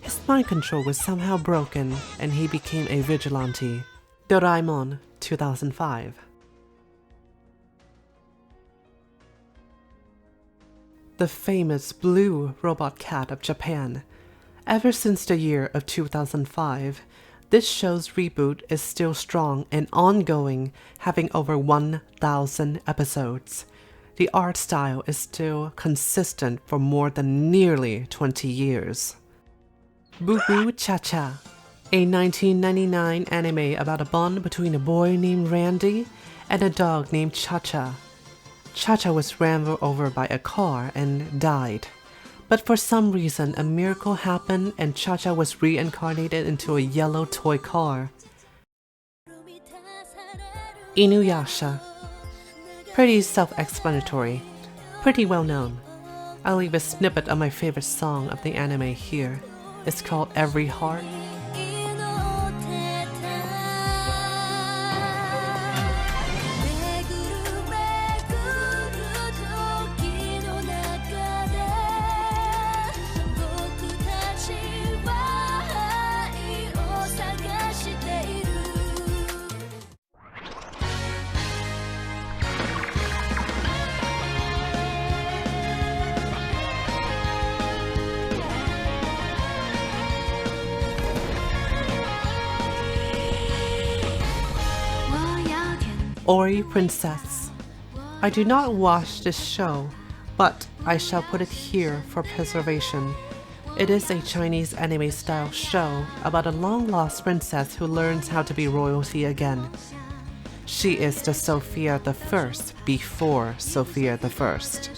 A: His mind control was somehow broken and he became a vigilante. Doraemon, 2005. The famous blue robot cat of Japan. Ever since the year of 2005, this show's reboot is still strong and ongoing, having over 1,000 episodes. The art style is still consistent for more than nearly 20 years. Boo Boo Cha Cha, a 1999 anime about a bond between a boy named Randy and a dog named Cha Cha. Cha Cha was ran over by a car and died. But for some reason, a miracle happened and Cha Cha was reincarnated into a yellow toy car. Inuyasha. Pretty self-explanatory. Pretty well known. I'll leave a snippet of my favorite song of the anime here. It's called Every Heart. Ori Princess. I do not watch this show, but I shall put it here for preservation. It is a Chinese anime-style show about a long-lost princess who learns how to be royalty again. She is the Sophia the First before Sophia the First.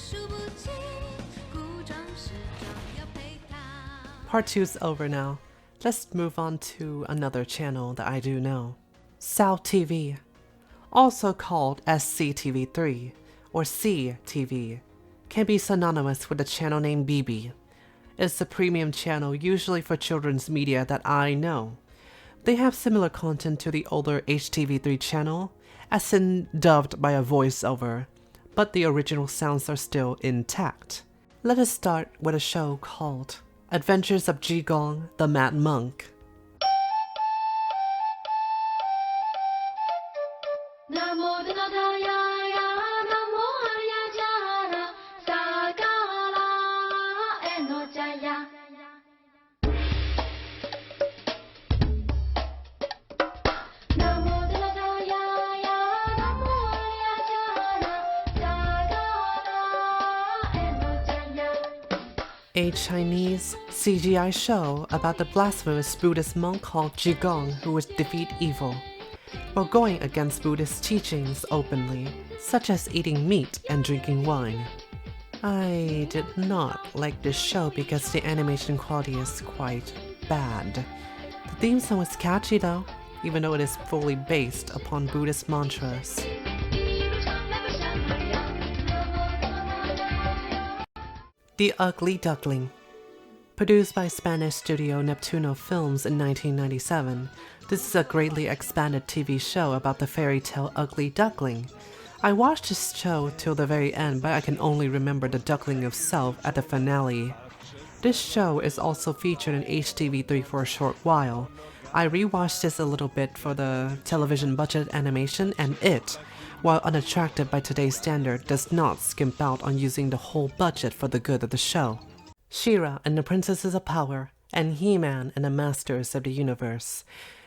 A: Part 2's over now. Let's move on to another channel that I do know. SaoTV. Also called SCTV3 or CTV, can be synonymous with a channel named Bibi. It's a premium channel usually for children's media that I know. They have similar content to the older HTV3 channel, as in dubbed by a voiceover, but the original sounds are still intact. Let us start with a show called Adventures of Jigong the Mad Monk. a Chinese CGI show about the blasphemous Buddhist monk called Yugioh who would defeat evil, while going against Buddhist teachings openly, such as eating meat and drinking wine. I did not like this show because the animation quality is quite bad. The theme song is catchy though, even though it is fully based upon Buddhist mantras. The Ugly Duckling. Produced by Spanish studio Neptuno Films in 1997, this is a greatly expanded TV show about the fairy tale Ugly Duckling. I watched this show till the very end, but I can only remember the duckling itself at the finale. This show is also featured in HTV3 for a short while. I rewatched this a little bit for the television budget animation, and it, while unattractive by today's standard, does not skimp out on using the whole budget for the good of the show. She-Ra and the Princesses of Power, and He-Man and the Masters of the Universe.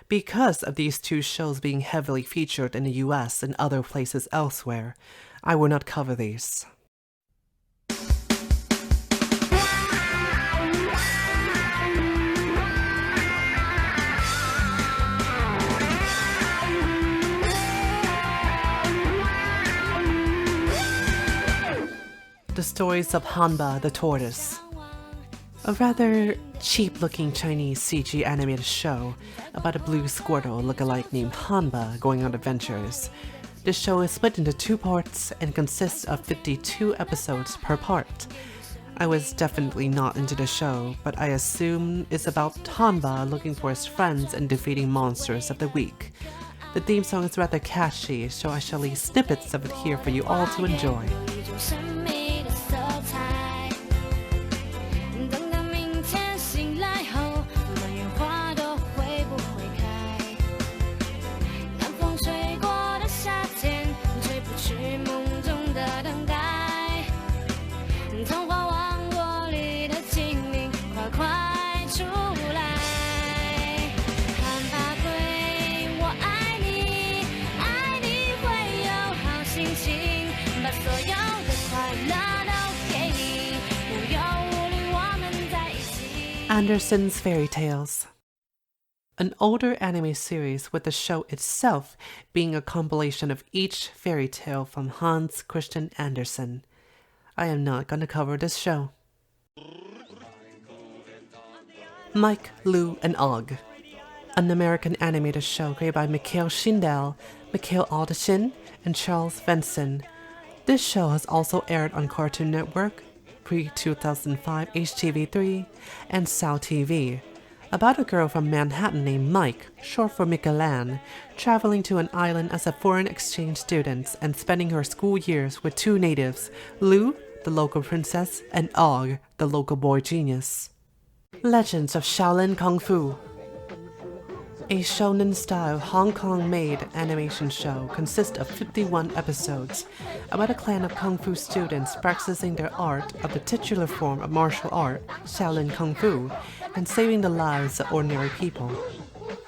A: Because of these two shows being heavily featured in the US and other places elsewhere, I will not cover these. The Stories of Hanba the Tortoise. A rather cheap-looking Chinese CG animated show about a blue Squirtle look-alike named Hanba going on adventures. This show is split into 2 parts and consists of 52 episodes per part. I was definitely not into the show, but I assume it's about Hanba looking for his friends and defeating monsters of the week. The theme song is rather catchy, so I shall leave snippets of it here for you all to enjoy. Andersen's Fairy Tales. An older anime series with the show itself being a compilation of each fairy tale from Hans Christian Andersen. I am not going to cover this show. Mike, Lou, and Og. An American animated show created by Mikhail Schindel, Mikhail Aldachin, and Charles Venson. This show has also aired on Cartoon Network, pre-2005 HTV3, and SaoTV, about a girl from Manhattan named Mike, short for Mikalan, traveling to an island as a foreign exchange student and spending her school years with 2 natives, Lou, the local princess, and Og, the local boy genius. Legends of Shaolin Kung Fu. A shonen-style Hong Kong-made animation show consists of 51 episodes about a clan of Kung Fu students practicing their art of the titular form of martial art, Shaolin Kung Fu, and saving the lives of ordinary people.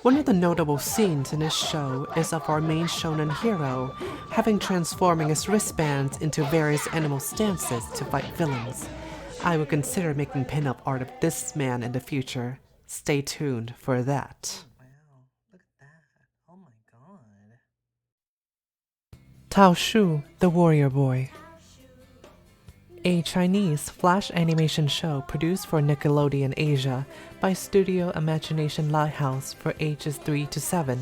A: One of the notable scenes in this show is of our main shonen hero having transforming his wristbands into various animal stances to fight villains. I will consider making pin-up art of this man in the future. Stay tuned for that. Tao Shu, the Warrior Boy. A Chinese flash animation show produced for Nickelodeon Asia by Studio Imagination Lighthouse for ages 3 to 7.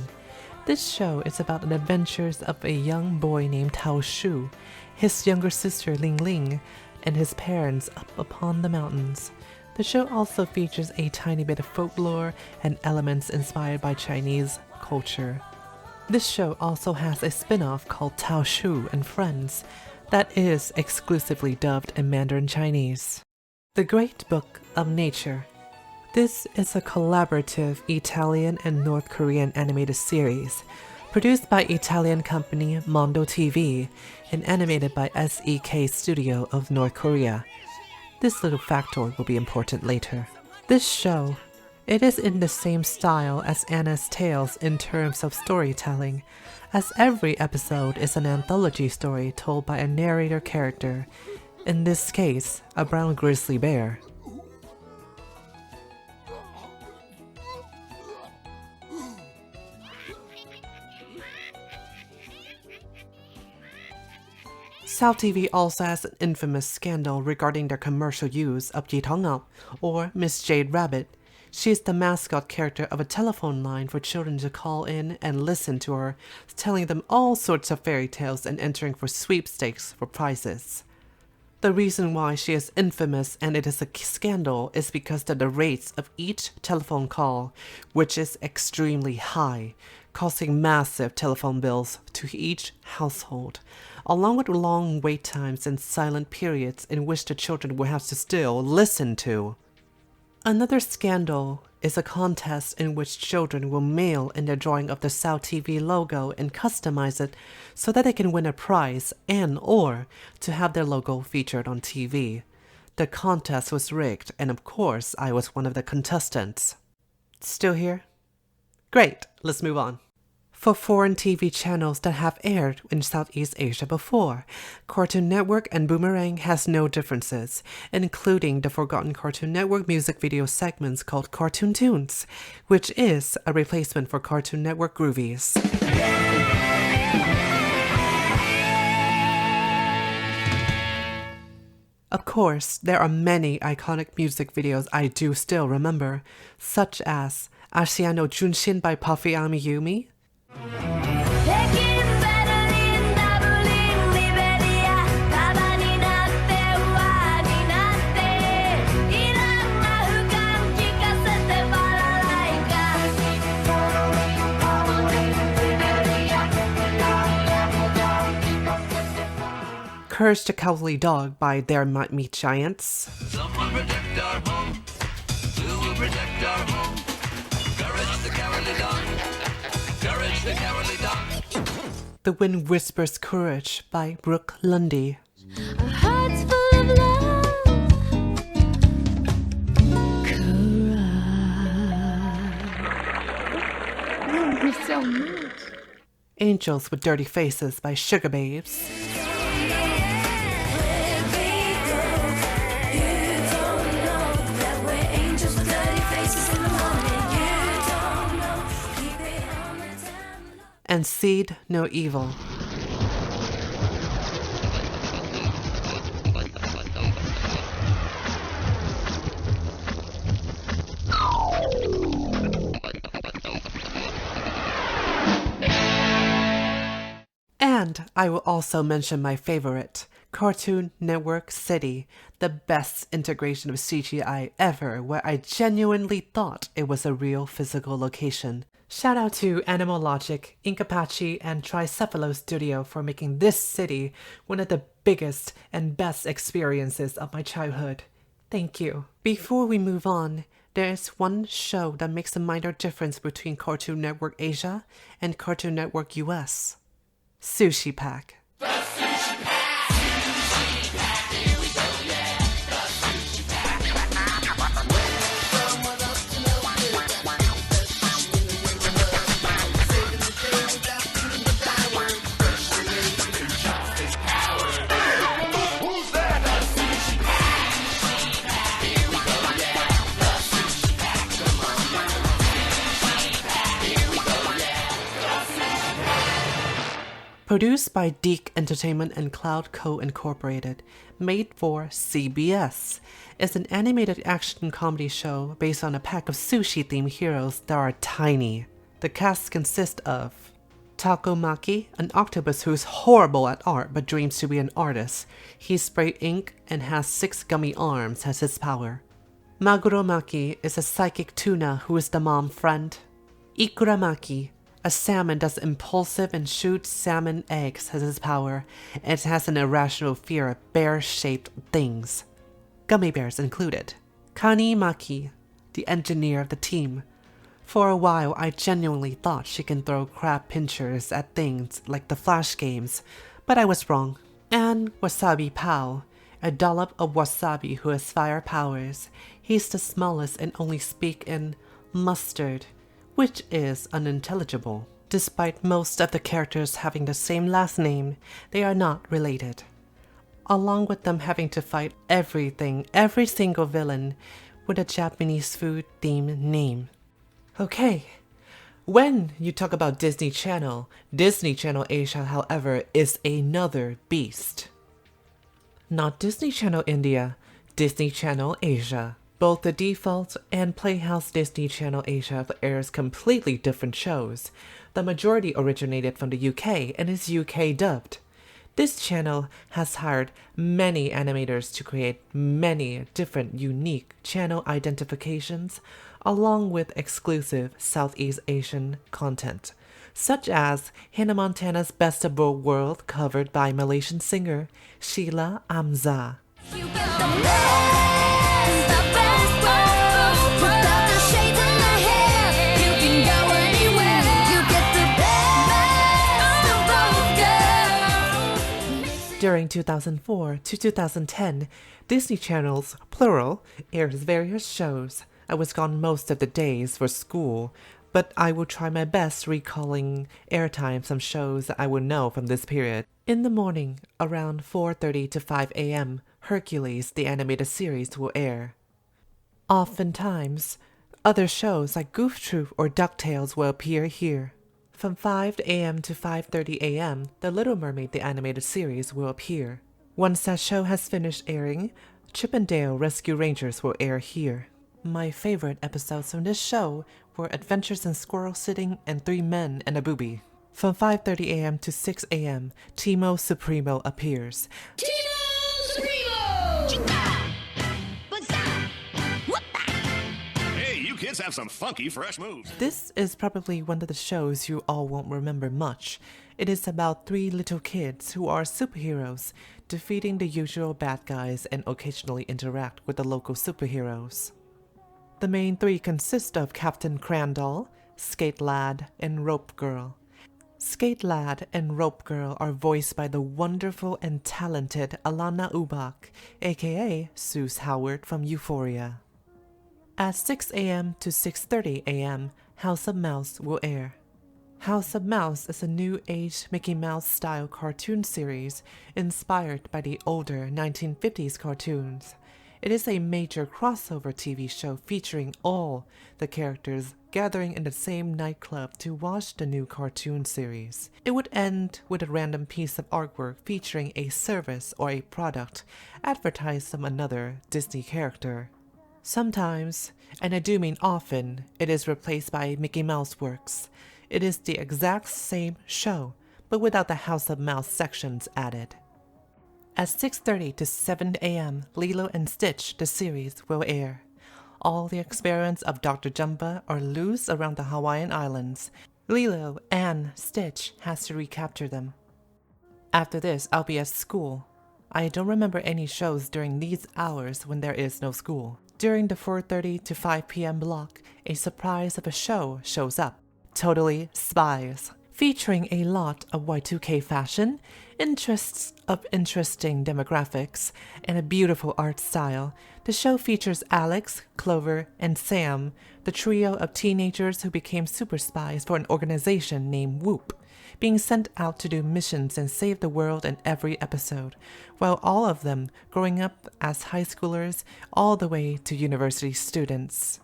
A: This show is about the adventures of a young boy named Tao Shu, his younger sister Ling Ling, and his parents up upon the mountains. The show also features a tiny bit of folklore and elements inspired by Chinese culture. This show also has a spin-off called Tao Shu and Friends that is exclusively dubbed in Mandarin Chinese. The Great Book of Nature. This is a collaborative Italian and North Korean animated series produced by Italian company MondoTV and animated by SEK Studio of North Korea. This little factoid will be important later. This show, it is in the same style as Anna's Tales in terms of storytelling, as every episode is an anthology story told by a narrator character, in this case, a brown grizzly bear. SaoTV also has an infamous scandal regarding their commercial use of Yitongao, or Miss Jade Rabbit. She is the mascot character of a telephone line for children to call in and listen to her, telling them all sorts of fairy tales and entering for sweepstakes for prizes. The reason why she is infamous and it is a scandal is because of the rates of each telephone call, which is extremely high, causing massive telephone bills to each household, along with long wait times and silent periods in which the children will have to still listen to. Another scandal is a contest in which children will mail in their drawing of the SaoTV logo and customize it so that they can win a prize and or to have their logo featured on TV. The contest was rigged and of course I was one of the contestants. Still here? Great, let's move on. For foreign TV channels that have aired in Southeast Asia before, Cartoon Network and Boomerang has no differences, including the forgotten Cartoon Network music video segments called Cartoon Tunes, which is a replacement for Cartoon Network Groovies. Of course, there are many iconic music videos I do still remember, such as Asiano Junshin by Puffy Ami Yumi, Courage the Cowardly Dog by There Might Meet Giants,
E: Someone protect our home. Who will protect our home? Courage the cowardly dog. Courage the cowardly dog.
A: The Wind Whispers Courage by Brooke Lundy,
F: Our hearts full of love.
A: Angels with Dirty Faces by Sugar Babes, and Seed No Evil. And I will also mention my favorite, Cartoon Network City, the best integration of CGI ever, where I genuinely thought it was a real physical location. Shout out to Animal Logic, Inkapachi, and Tricephalo Studio for making this city one of the biggest and best experiences of my childhood. Thank you. Before we move on, there is one show that makes a minor difference between Cartoon Network Asia and Cartoon Network US. Sushi Pack. Produced by Deke Entertainment and Cloud Co. Incorporated, made for CBS, is an animated action comedy show based on a pack of sushi-themed heroes that are tiny. The cast consists of Takomaki, an octopus who's horrible at art but dreams to be an artist. He sprays ink and has 6 gummy arms as his power. Maguromaki is a psychic tuna who is the mom friend. Ikuramaki, a salmon that's impulsive and shoots salmon eggs as his power, and it has an irrational fear of bear-shaped things. Gummy bears included. Kanimaki, the engineer of the team. For a while, I genuinely thought she can throw crab pinchers at things like the Flash games, but I was wrong. And Wasabi Pao, a dollop of wasabi who has fire powers. He's the smallest and only speaks in mustard, which is unintelligible. Despite most of the characters having the same last name, they are not related. Along with them having to fight every single villain with a Japanese food themed name. Okay, when you talk about Disney Channel Asia, however, is another beast. Not Disney Channel India, Disney Channel Asia. Both the default and Playhouse Disney Channel Asia airs completely different shows. The majority originated from the UK and is UK dubbed. This channel has hired many animators to create many different unique channel identifications, along with exclusive Southeast Asian content, such as Hannah Montana's Best of Both Worlds covered by Malaysian singer Sheila Amza.
F: You get the best world. Without the shades in my hair, you can go anywhere. You get the best of both girls.
A: During 2004 to 2010, Disney Channel's plural airs various shows. I was gone most of the days for school, but I will try my best recalling airtime some shows that I will know from this period. In the morning, around 4:30 to 5 a.m., Hercules, the animated series, will air. Oftentimes, other shows like Goof Troop or DuckTales will appear here. From 5 a.m. to 5:30 a.m., The Little Mermaid, the animated series, will appear. Once that show has finished airing, Chip and Dale Rescue Rangers will air here. My favorite episodes from this show were Adventures in Squirrel Sitting and Three Men and a Booby. From 5:30 a.m. to 6 a.m., Timo Supremo appears.
G: Hey, you kids have some funky, fresh moves.
A: This is probably one of the shows you all won't remember much. It is about three little kids who are superheroes, defeating the usual bad guys and occasionally interact with the local superheroes. The main three consist of Captain Crandall, Skate Lad, and Rope Girl. Skate Lad and Rope Girl are voiced by the wonderful and talented Alana Ubach, aka Suze Howard from Euphoria. At 6 a.m. to 6:30 a.m., House of Mouse will air. House of Mouse is a new age Mickey Mouse style cartoon series inspired by the older 1950s cartoons. It is a major crossover TV show featuring all the characters gathering in the same nightclub to watch the new cartoon series. It would end with a random piece of artwork featuring a service or a product advertised from another Disney character. Sometimes, and I do mean often, it is replaced by Mickey Mouse Works. It is the exact same show, but without the House of Mouse sections added. At 6:30 to 7 a.m., Lilo and Stitch, the series, will air. All the experiments of Dr. Jumba are loose around the Hawaiian Islands. Lilo and Stitch has to recapture them. After this, I'll be at school. I don't remember any shows during these hours when there is no school. During the 4:30 to 5 p.m. block, a surprise of a show shows up. Totally Spies. Featuring a lot of Y2K fashion, interests of interesting demographics, and a beautiful art style, the show features Alex, Clover, and Sam, the trio of teenagers who became super spies for an organization named Whoop, being sent out to do missions and save the world in every episode, while all of them growing up as high schoolers all the way to university students.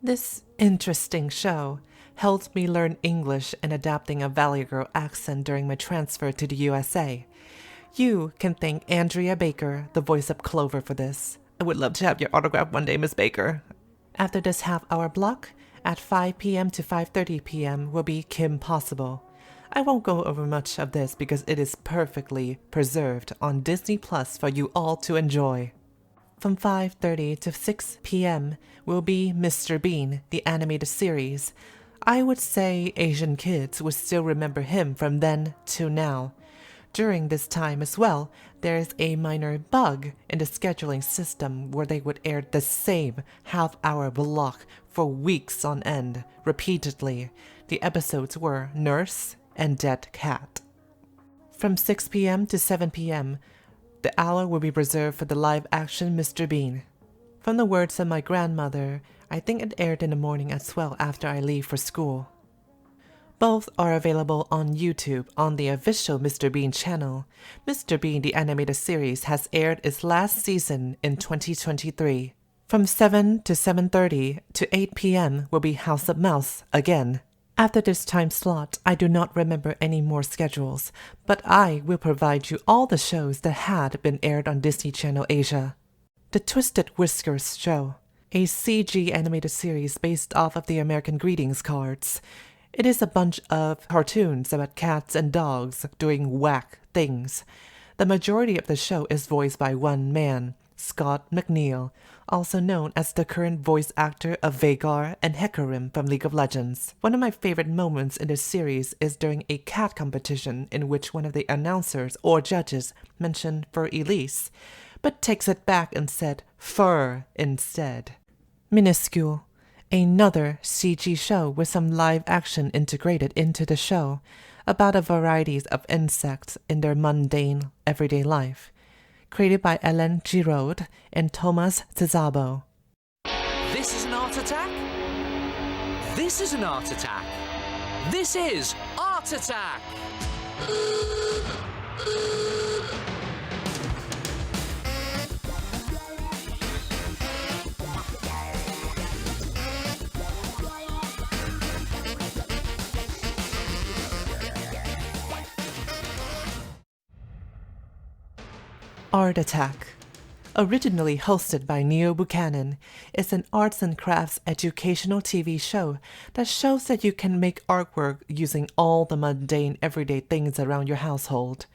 A: This interesting show helped me learn English and adapting a Valley Girl accent during my transfer to the USA. You can thank Andrea Baker, the voice of Clover, for this. I would love to have your autograph one day, Miss Baker. After this half-hour block, at 5 p.m. to 5:30 p.m. will be Kim Possible. I won't go over much of this because it is perfectly preserved on Disney Plus for you all to enjoy. From 5:30 to 6 p.m. will be Mr. Bean, the animated series. I would say Asian kids would still remember him from then to now. During this time as well, there is a minor bug in the scheduling system where they would air the same half-hour block for weeks on end, repeatedly. The episodes were Nurse and Dead Cat. From 6 p.m. to 7 p.m., the hour will be reserved for the live-action Mr. Bean. From the words of my grandmother, I think it aired in the morning as well after I leave for school. Both are available on YouTube on the official Mr. Bean channel. Mr. Bean, the animated series, has aired its last season in 2023. From 7 to 7:30 to 8 p.m. will be House of Mouse again. After this time slot, I do not remember any more schedules, but I will provide you all the shows that had been aired on Disney Channel Asia. The Twisted Whiskers Show, a CG animated series based off of the American greetings cards. It is a bunch of cartoons about cats and dogs doing whack things. The majority of the show is voiced by one man, Scott McNeil, also known as the current voice actor of Vhagar and Hecarim from League of Legends. One of my favorite moments in this series is during a cat competition in which one of the announcers or judges mentioned Fur Elise, but takes it back and said fur instead. Minuscule, another CG show with some live action integrated into the show, about a variety of insects in their mundane, everyday life. Created by Ellen Giraud and Thomas Cesabo.
H: This is an art attack? This is an art attack. This is Art Attack!
A: Art Attack, originally hosted by Neil Buchanan, is an arts and crafts educational TV show that shows that you can make artwork using all the mundane everyday things around your household.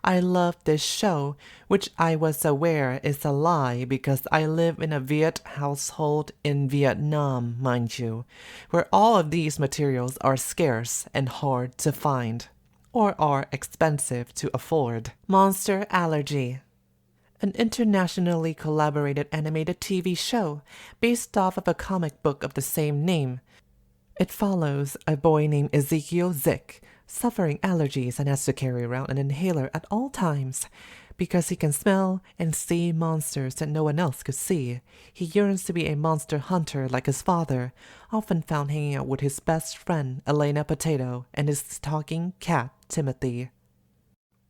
A: I love this show, which I was aware is a lie because I live in a Viet household in Vietnam, mind you, where all of these materials are scarce and hard to find, or are expensive to afford. Monster Allergy, an internationally collaborated animated TV show based off of a comic book of the same name. It follows a boy named Ezekiel Zick, suffering allergies and has to carry around an inhaler at all times. Because he can smell and see monsters that no one else could see, he yearns to be a monster hunter like his father, often found hanging out with his best friend Elena Potato and his talking cat Timothy.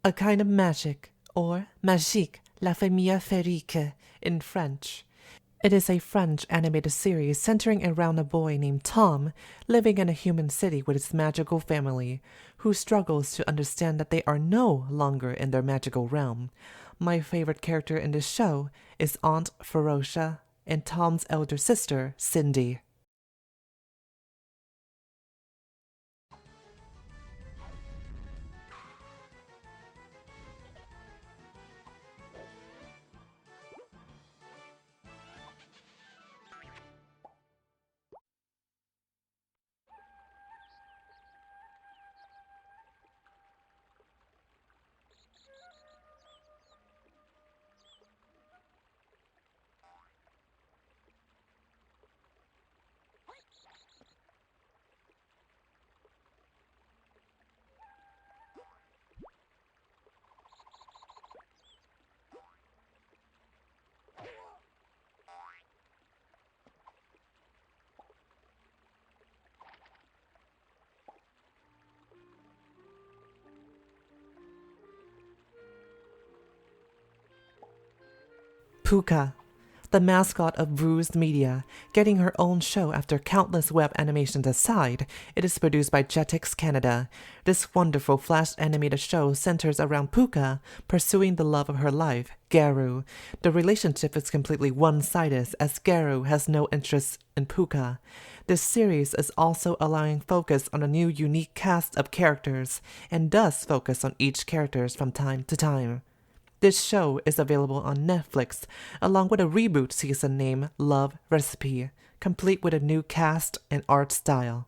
A: A kind of magic, or magique, la famille féerique in French. It is a French animated series centering around a boy named Tom living in a human city with his magical family, who struggles to understand that they are no longer in their magical realm. My favorite character in this show is Aunt Ferocia and Tom's elder sister, Cindy. Puka, the mascot of Bruised Media, getting her own show after countless web animations aside. It is produced by Jetix Canada. This wonderful flash animated show centers around Puka pursuing the love of her life, Garu. The relationship is completely one-sided as Garu has no interest in Puka. This series is also allowing focus on a new unique cast of characters and does focus on each character from time to time. This show is available on Netflix, along with a reboot season named Love Recipe, complete with a new cast and art style.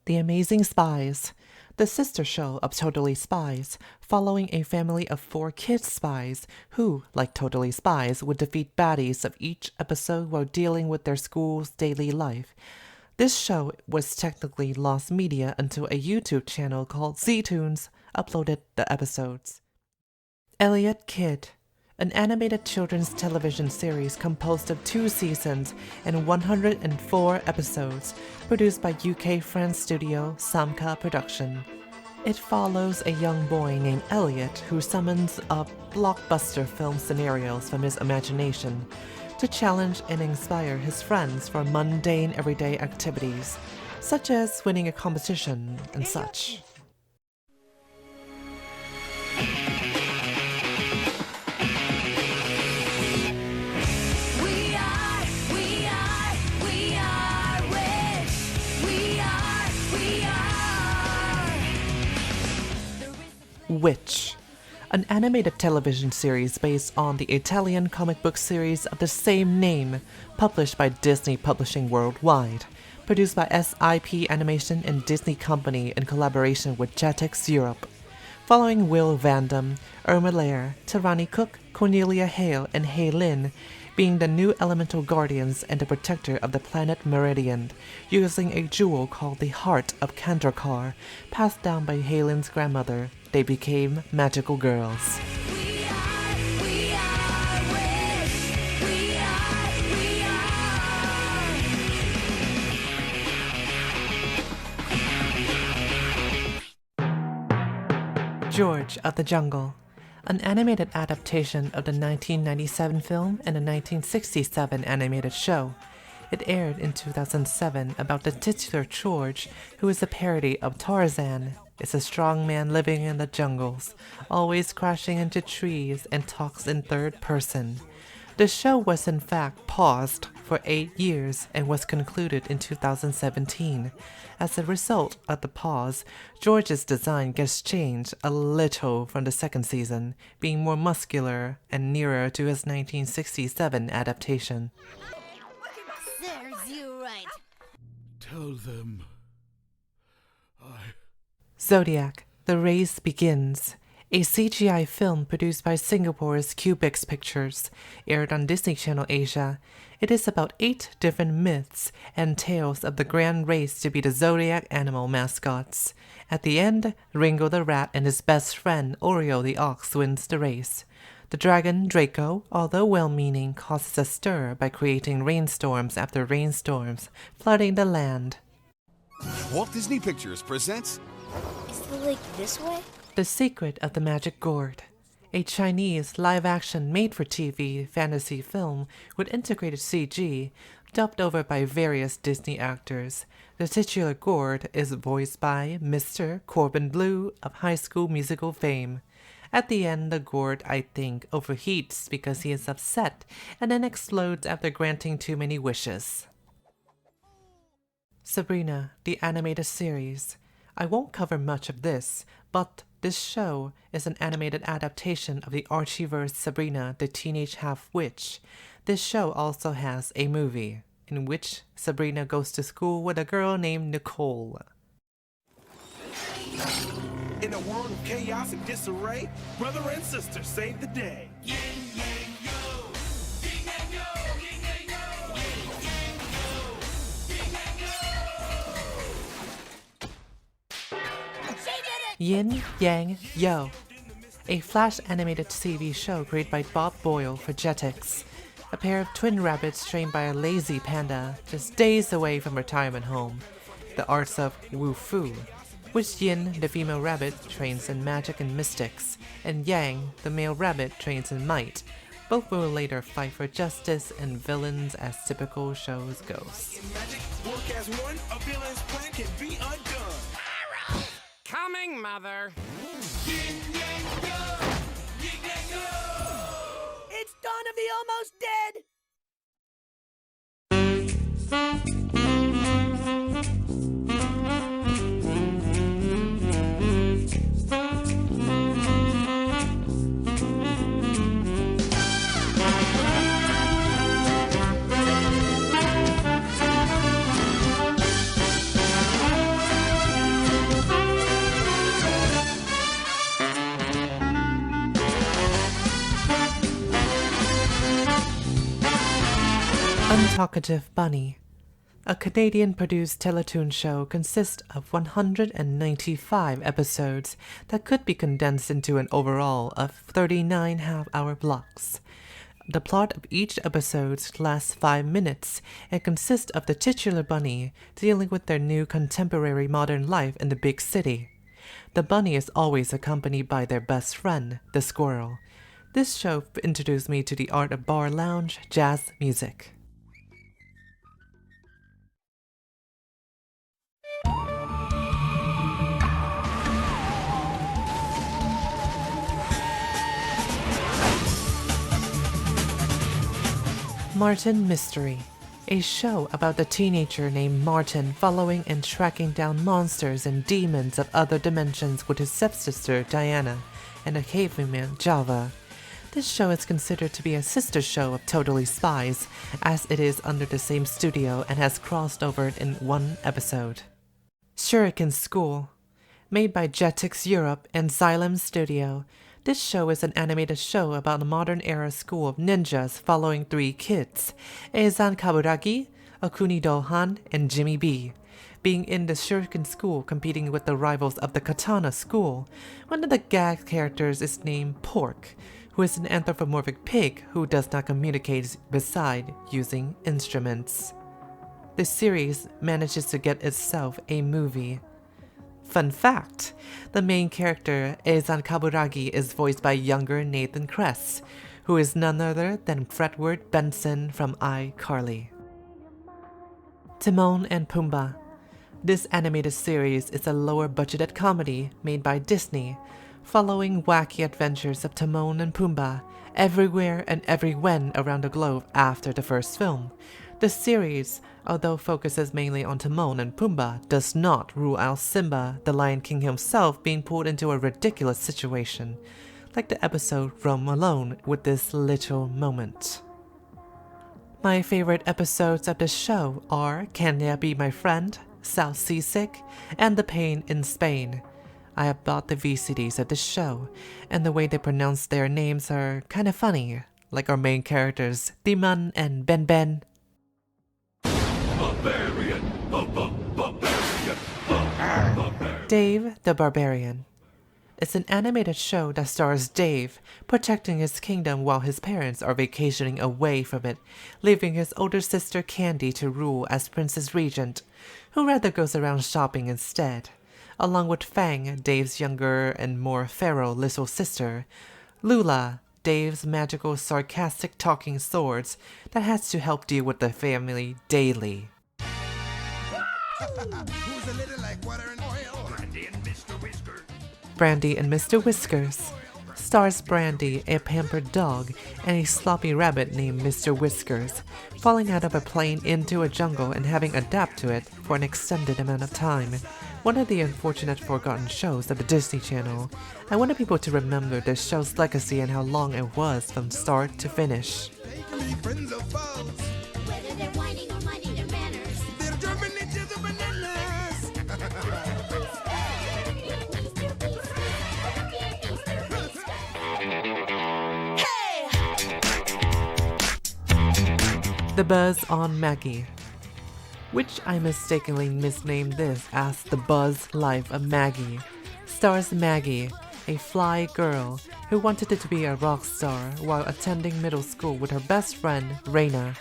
A: The Amazing Spies, the sister show of Totally Spies, following a family of 4 kid spies who, like Totally Spies, would defeat baddies of each episode while dealing with their school's daily life. This show was technically lost media until a YouTube channel called Z-Tunes uploaded the episodes. Elliot Kid, an animated children's television series composed of 2 seasons and 104 episodes, produced by UK French studio Samka Production. It follows a young boy named Elliot who summons up blockbuster film scenarios from his imagination to challenge and inspire his friends for mundane everyday activities. such as winning a competition and such. Witch, an animated television series based on the Italian comic book series of the same name, published by Disney Publishing Worldwide, produced by SIP Animation and Disney Company in collaboration with Jetix Europe. Following Will Vandam, Irma Lair, Tarani Cook, Cornelia Hale, and Hei Lin, being the new elemental guardians and the protector of the planet Meridian, using a jewel called the Heart of Kandrakar, passed down by Halen's grandmother, they became magical girls. George of the Jungle, an animated adaptation of the 1997 film and the 1967 animated show. It aired in 2007 about the titular George, who is a parody of Tarzan. Is a strong man living in the jungles, always crashing into trees and talks in third person. The show was in fact paused for 8 years and was concluded in 2017. As a result of the pause, George's design gets changed a little from the second season, being more muscular and nearer to his 1967 adaptation.
F: Serves you right.
G: Tell them
A: Zodiac, The Race Begins, a CGI film produced by Singapore's Cubics Pictures, aired on Disney Channel Asia. It is about 8 different myths and tales of the grand race to be the Zodiac animal mascots. At the end, Ringo the Rat and his best friend Oreo the Ox wins the race. The dragon Draco, although well-meaning, causes a stir by creating rainstorms after rainstorms, flooding the land.
I: Walt Disney Pictures presents...
F: Is the lake this way?
A: The Secret of the Magic Gourd, a Chinese live-action made-for-TV fantasy film with integrated CG, dubbed over by various Disney actors. The titular gourd is voiced by Mr. Corbin Bleu of High School Musical fame. At the end, the gourd, I think, overheats because he is upset and then explodes after granting too many wishes. Sabrina, the animated series. I won't cover much of this, but this show is an animated adaptation of the Archieverse Sabrina the Teenage Half-Witch. This show also has a movie, in which Sabrina goes to school with a girl named Nicole.
J: In a world of chaos and disarray, brother and sister save the day.
A: Yin Yang Yo, a Flash animated TV show created by Bob Boyle for Jetix. A pair of twin rabbits trained by a lazy panda just days away from retirement home. The arts of Wu Fu, which Yin, the female rabbit, trains in magic and mystics, and Yang, the male rabbit, trains in might. Both will later fight for justice and villains as typical shows goes.
J: Work as one, a villain's plan can be undone.
H: Coming, Mother.
F: It's Dawn of the Almost Dead!
A: Untalkative Bunny. A Canadian-produced teletoon show consists of 195 episodes that could be condensed into an overall of 39 half-hour blocks. The plot of each episode lasts 5 minutes and consists of the titular bunny dealing with their new contemporary modern life in the big city. The bunny is always accompanied by their best friend, the squirrel. This show introduced me to the art of bar lounge jazz music. Martin Mystery, a show about a teenager named Martin following and tracking down monsters and demons of other dimensions with his stepsister Diana and a caveman Java. This show is considered to be a sister show of Totally Spies, as it is under the same studio and has crossed over in one episode. Shuriken School, made by Jetix Europe and Xylem Studio. This show is an animated show about a modern-era school of ninjas following three kids, Eizan Kaburagi, Okuni Dohan, and Jimmy B. Being in the Shuriken School competing with the rivals of the Katana School, one of the gag characters is named Pork, who is an anthropomorphic pig who does not communicate beside using instruments. The series manages to get itself a movie. Fun fact, the main character, Eizan Kaburagi, is voiced by younger Nathan Kress, who is none other than Fredward Benson from iCarly. Timon and Pumbaa. This animated series is a lower-budgeted comedy made by Disney, following wacky adventures of Timon and Pumbaa everywhere and everywhen around the globe after the first film. The series, although focuses mainly on Timon and Pumbaa, does not rule out Simba, the Lion King himself, being pulled into a ridiculous situation, like the episode Roam Alone with this little moment. My favorite episodes of this show are Can Ya Be My Friend, South Seasick, and The Pain in Spain. I have bought the VCDs of this show, and the way they pronounce their names are kinda funny, like our main characters, Diman and Ben Ben.
E: Barbarian! Barbarian!
A: Dave the Barbarian. It's an animated show that stars Dave protecting his kingdom while his parents are vacationing away from it, leaving his older sister Candy to rule as Princess Regent, who rather goes around shopping instead, along with Fang, Dave's younger and more feral little sister, Lula, Dave's magical sarcastic talking swords that has to help deal with the family daily.
J: Who's a little like water and oil?
E: Brandy and Mr. Whisker.
A: Brandy and Mr. Whiskers stars Brandy, a pampered dog, and a sloppy rabbit named Mr. Whiskers, falling out of a plane into a jungle and having adapt to it for an extended amount of time. One of the unfortunate forgotten shows of the Disney Channel. I wanted people to remember this show's legacy and how long it was from start to finish.
J: They can be friends or foes.
F: Whether they're whining or minding their manners.
J: They're jumping into the bananas.
A: The Buzz on Maggie, which I mistakenly misnamed this as The Buzz Life of Maggie, stars Maggie, a fly girl who wanted to be a rock star while attending middle school with her best friend, Reina.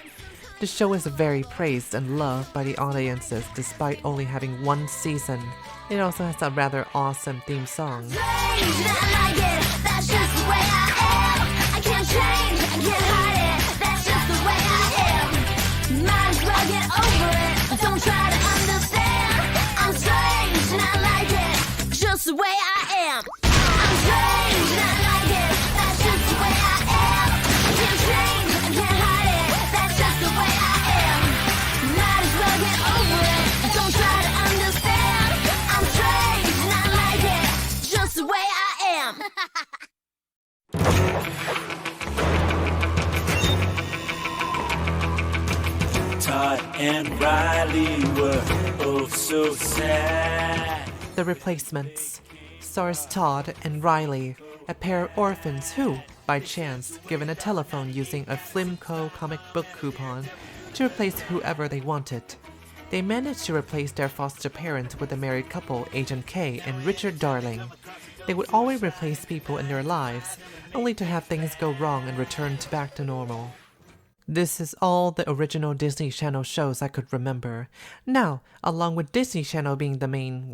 A: The show is very praised and loved by the audiences despite only having one season. It also has a rather awesome theme song.
F: Don't try to understand. I'm strange and I like it just the way I am. I'm strange and I like it. That's just the way I am. I can't change, I can't hide it. That's just the way I am. Might as well get over it. Don't try to understand. I'm strange and I like it just the way I am.
B: Todd and Riley were oh so sad.
A: The Replacements stars Todd and Riley, a pair of orphans who, by chance, given a telephone using a Flimco comic book coupon to replace whoever they wanted. They managed to replace their foster parents with a married couple, Agent K and Richard Darling. They would always replace people in their lives, only to have things go wrong and return back to normal. This is all the original Disney Channel shows I could remember. Now, along with Disney Channel being the main,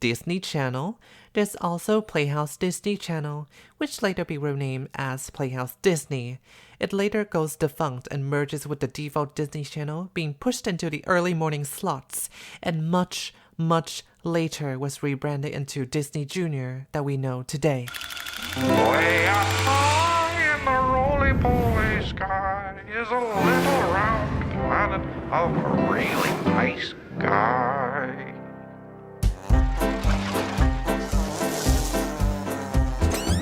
A: Disney Channel, there's also Playhouse Disney Channel, which later be renamed as Playhouse Disney. It later goes defunct and merges with the default Disney Channel, being pushed into the early morning slots, and much later was rebranded into Disney Junior that we know today.
K: Way up high in the roly-poly sky is a little round planet of a really nice guy.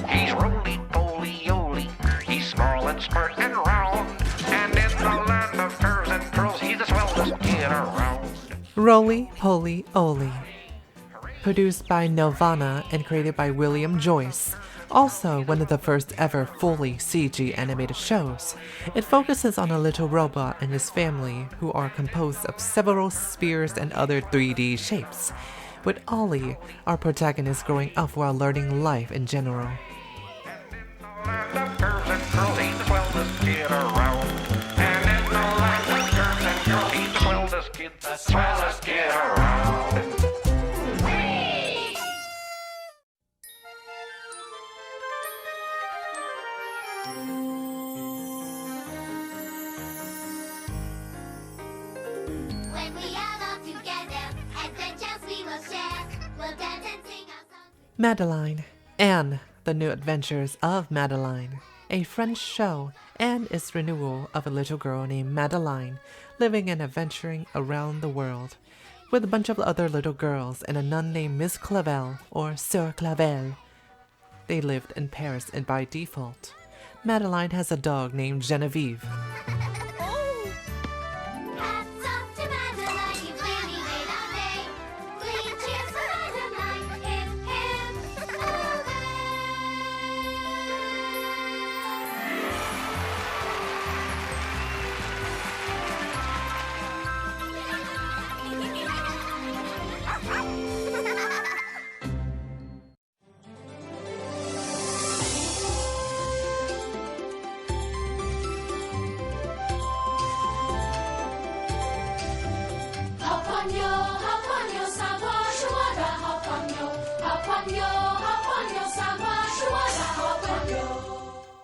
K: He's roly-poly-oly, he's small and smart and round, and in the land of curves and pearls, he's the swellest kid around.
A: Roly-Poly-Oly. Produced by Nelvana and created by William Joyce. Also one of the first ever fully CG animated shows. It focuses on a little robot and his family who are composed of several spheres and other 3D shapes, with Ollie, our protagonist, growing up while learning life in general.
K: Land of curves and curls, he's the swellest kid around. And in the land of curves and curls, he's the swellest kid around.
F: When we are all together, adventures we will share. We'll dance and sing our songs.
A: Madeline, and the New Adventures of Madeline, a French show, and its renewal of a little girl named Madeline living and adventuring around the world with a bunch of other little girls and a nun named Miss Clavel or Sœur Clavel. They lived in Paris and by default. Madeline has a dog named Genevieve.
F: Hats off to Madeline, you really made our day. We cheers for Madeline, hip hip hooray!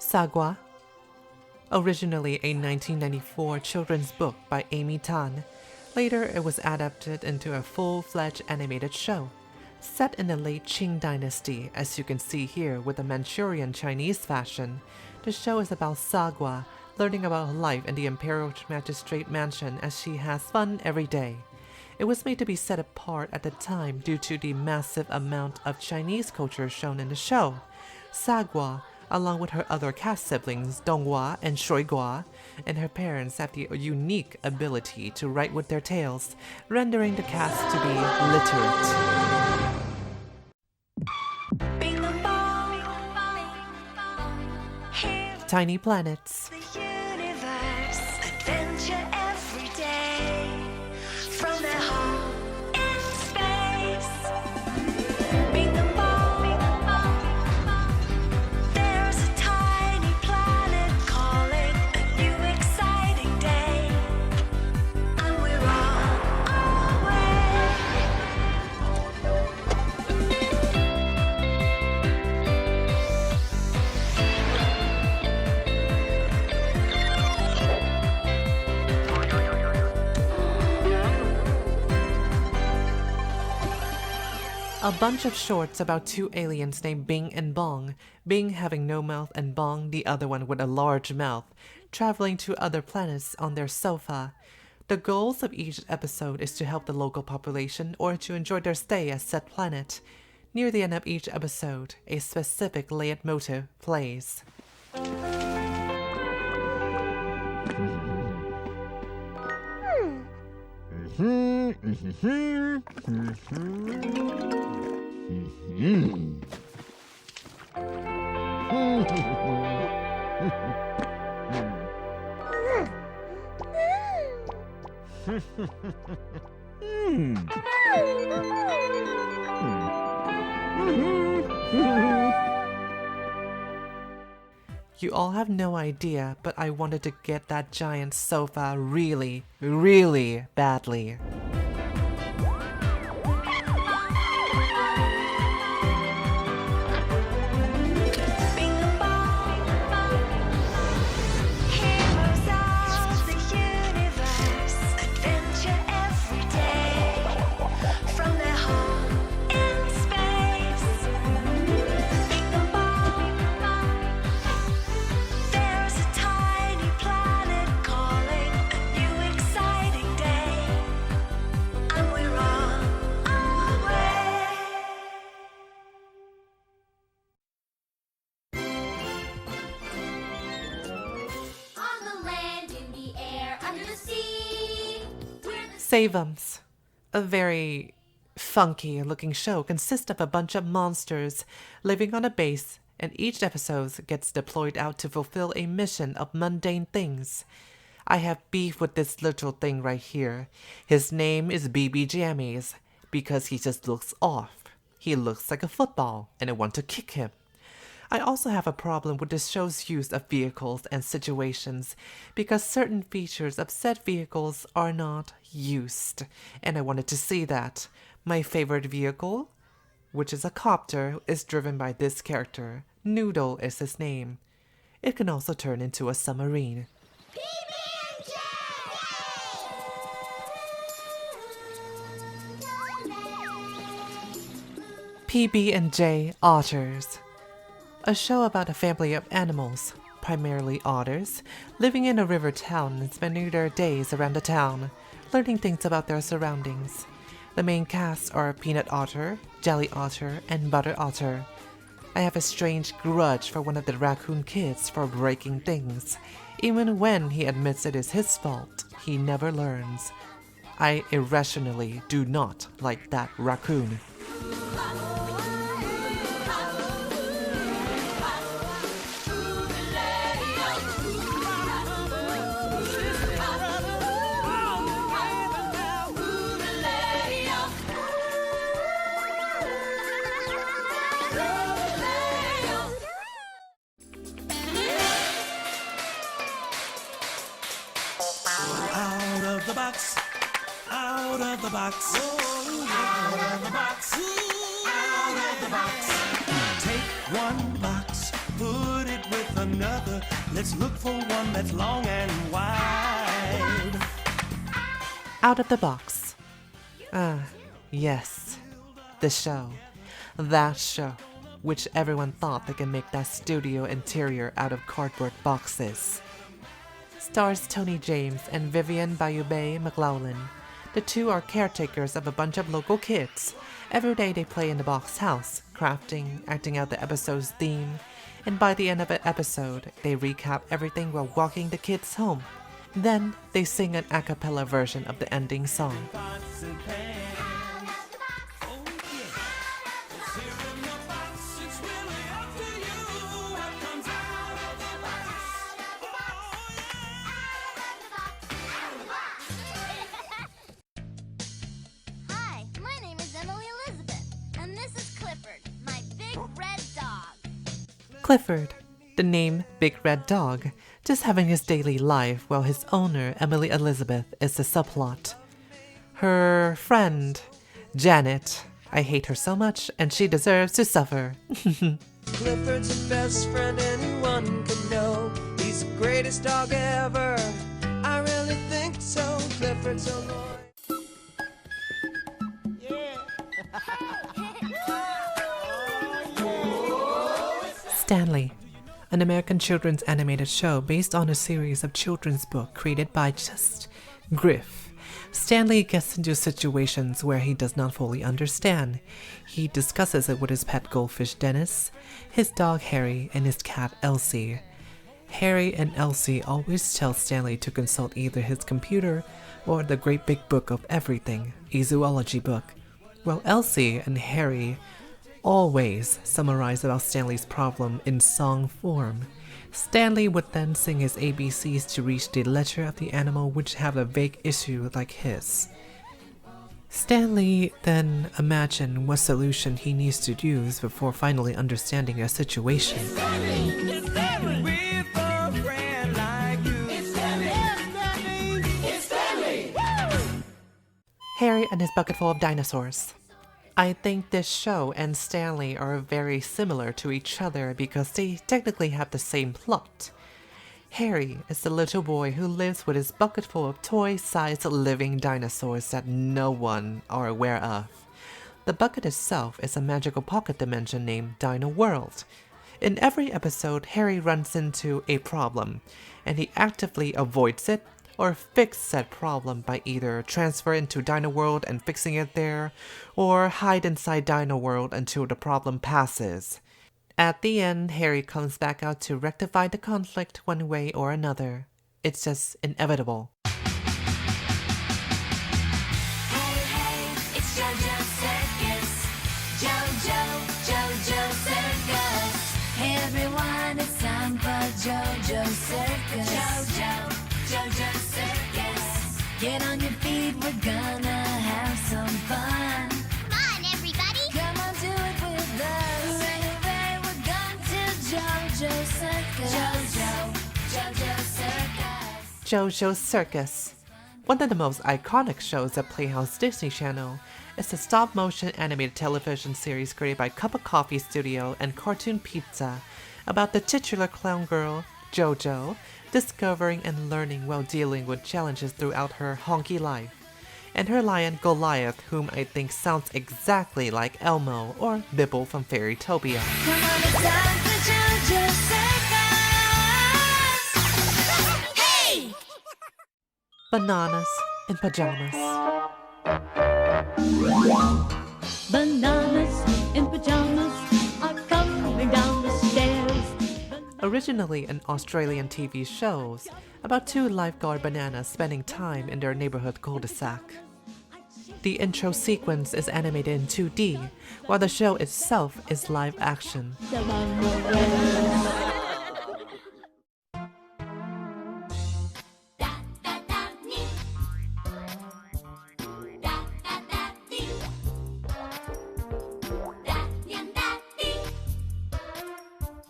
A: Sagwa, originally a 1994 children's book by Amy Tan. Later, it was adapted into a full-fledged animated show. Set in the late Qing dynasty, as you can see here with the Manchurian Chinese fashion, the show is about Sagwa learning about life in the Imperial Magistrate Mansion as she has fun every day. It was made to be set apart at the time due to the massive amount of Chinese culture shown in the show. Sagwa, along with her other cast siblings Donghua and Shoigua, and her parents have the unique ability to write with their tails, rendering the cast to be literate. Tiny Planets. A bunch of shorts about two aliens named Bing and Bong, Bing having no mouth and Bong the other one with a large mouth, traveling to other planets on their sofa. The goals of each episode is to help the local population or to enjoy their stay at said planet. Near the end of each episode, a specific leitmotif plays. You all have no idea, but I wanted to get that giant sofa really, really badly. Savums, a very funky looking show, consists of a bunch of monsters living on a base, and each episode gets deployed out to fulfill a mission of mundane things. I have beef with this little thing right here. His name is Bibi Jammies because he just looks off. He looks like a football, and I want to kick him. I also have a problem with the show's use of vehicles and situations because certain features of said vehicles are not used, and I wanted to see that. My favorite vehicle, which is a copter, is driven by this character. Noodle is his name. It can also turn into a submarine. PB&J Otters, a show about a family of animals, primarily otters, living in a river town and spending their days around the town, learning things about their surroundings. The main cast are Peanut Otter, Jelly Otter, and Butter Otter. I have a strange grudge for one of the raccoon kids for breaking things. Even when he admits it is his fault, he never learns. I irrationally do not like that raccoon.
B: Out of the box, out of the box, out of the box. Take one box, put it with another. Let's look for one that's long and wide.
A: Out of the box. Yes. The show. That show. Which everyone thought they can make that studio interior out of cardboard boxes. Stars Tony James and Vivian Bayube McLaughlin. The two are caretakers of a bunch of local kids. Every day they play in the box house, crafting, acting out the episode's theme, and by the end of an episode, they recap everything while walking the kids home. Then, they sing an a cappella version of the ending song. Clifford, the name Big Red Dog, just having his daily life while his owner, Emily Elizabeth, is the subplot. Her friend, Janet, I hate her so much and she deserves to suffer.
L: Clifford's the best friend anyone could know. He's the greatest dog ever. I really think so. Clifford's so loyal.
A: Stanley, an American children's animated show based on a series of children's books created by just Griff. Stanley gets into situations where he does not fully understand. He discusses it with his pet goldfish Dennis, his dog Harry, and his cat Elsie. Harry and Elsie always tell Stanley to consult either his computer or the Great Big Book of Everything, a zoology book, while Elsie and Harry always summarize about Stanley's problem in song form. Stanley would then sing his ABCs to reach the letter of the animal which have a vague issue like his. Stanley then imagines what solution he needs to use before finally understanding a situation. Harry and his bucket full of dinosaurs. I think this show and Stanley are very similar to each other because they technically have the same plot. Harry is the little boy who lives with his bucket full of toy-sized living dinosaurs that no one are aware of. The bucket itself is a magical pocket dimension named Dino World. In every episode, Harry runs into a problem, and he actively avoids it or fix said problem by either transfer into Dino World and fixing it there, or hide inside Dino World until the problem passes. At the end, Harry comes back out to rectify the conflict one way or another. It's just inevitable.
F: time for JoJo Circus. JoJo Circus. Get on your feet, we're gonna have some fun.
M: Come on, everybody.
F: Come on, do it with us. Hooray, hooray, we're going to JoJo Circus. JoJo Circus.
A: JoJo Circus. One of the most iconic shows at Playhouse Disney Channel is the stop-motion animated television series created by Cup of Coffee Studio and Cartoon Pizza about the titular clown girl, JoJo, discovering and learning while dealing with challenges throughout her honky life, and her lion Goliath, whom I think sounds exactly like Elmo or Bibble from Fairytopia.
F: Come on, it's time for JoJo Circus. Hey!
A: Bananas in Pajamas.
N: Bananas in pajamas are coming down the stairs.
A: Originally an Australian TV show about two lifeguard bananas spending time in their neighborhood cul-de-sac. The intro sequence is animated in 2D, while the show itself is live action.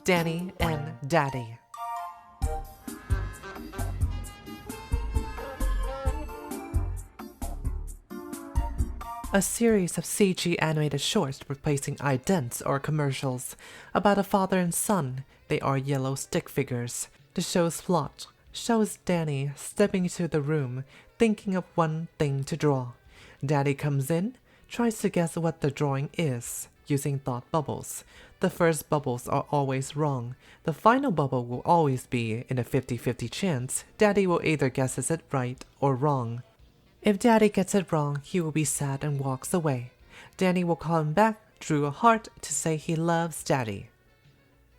A: Danny and Daddy. A series of CG animated shorts replacing idents or commercials about a father and son. They are yellow stick figures. The show's plot shows Danny stepping into the room, thinking of one thing to draw. Daddy comes in, tries to guess what the drawing is, using thought bubbles. The first bubbles are always wrong. The final bubble will always be in a 50-50 chance. Daddy will either guess it right or wrong. If Daddy gets it wrong, he will be sad and walks away. Danny will call him back, drew a heart to say he loves Daddy.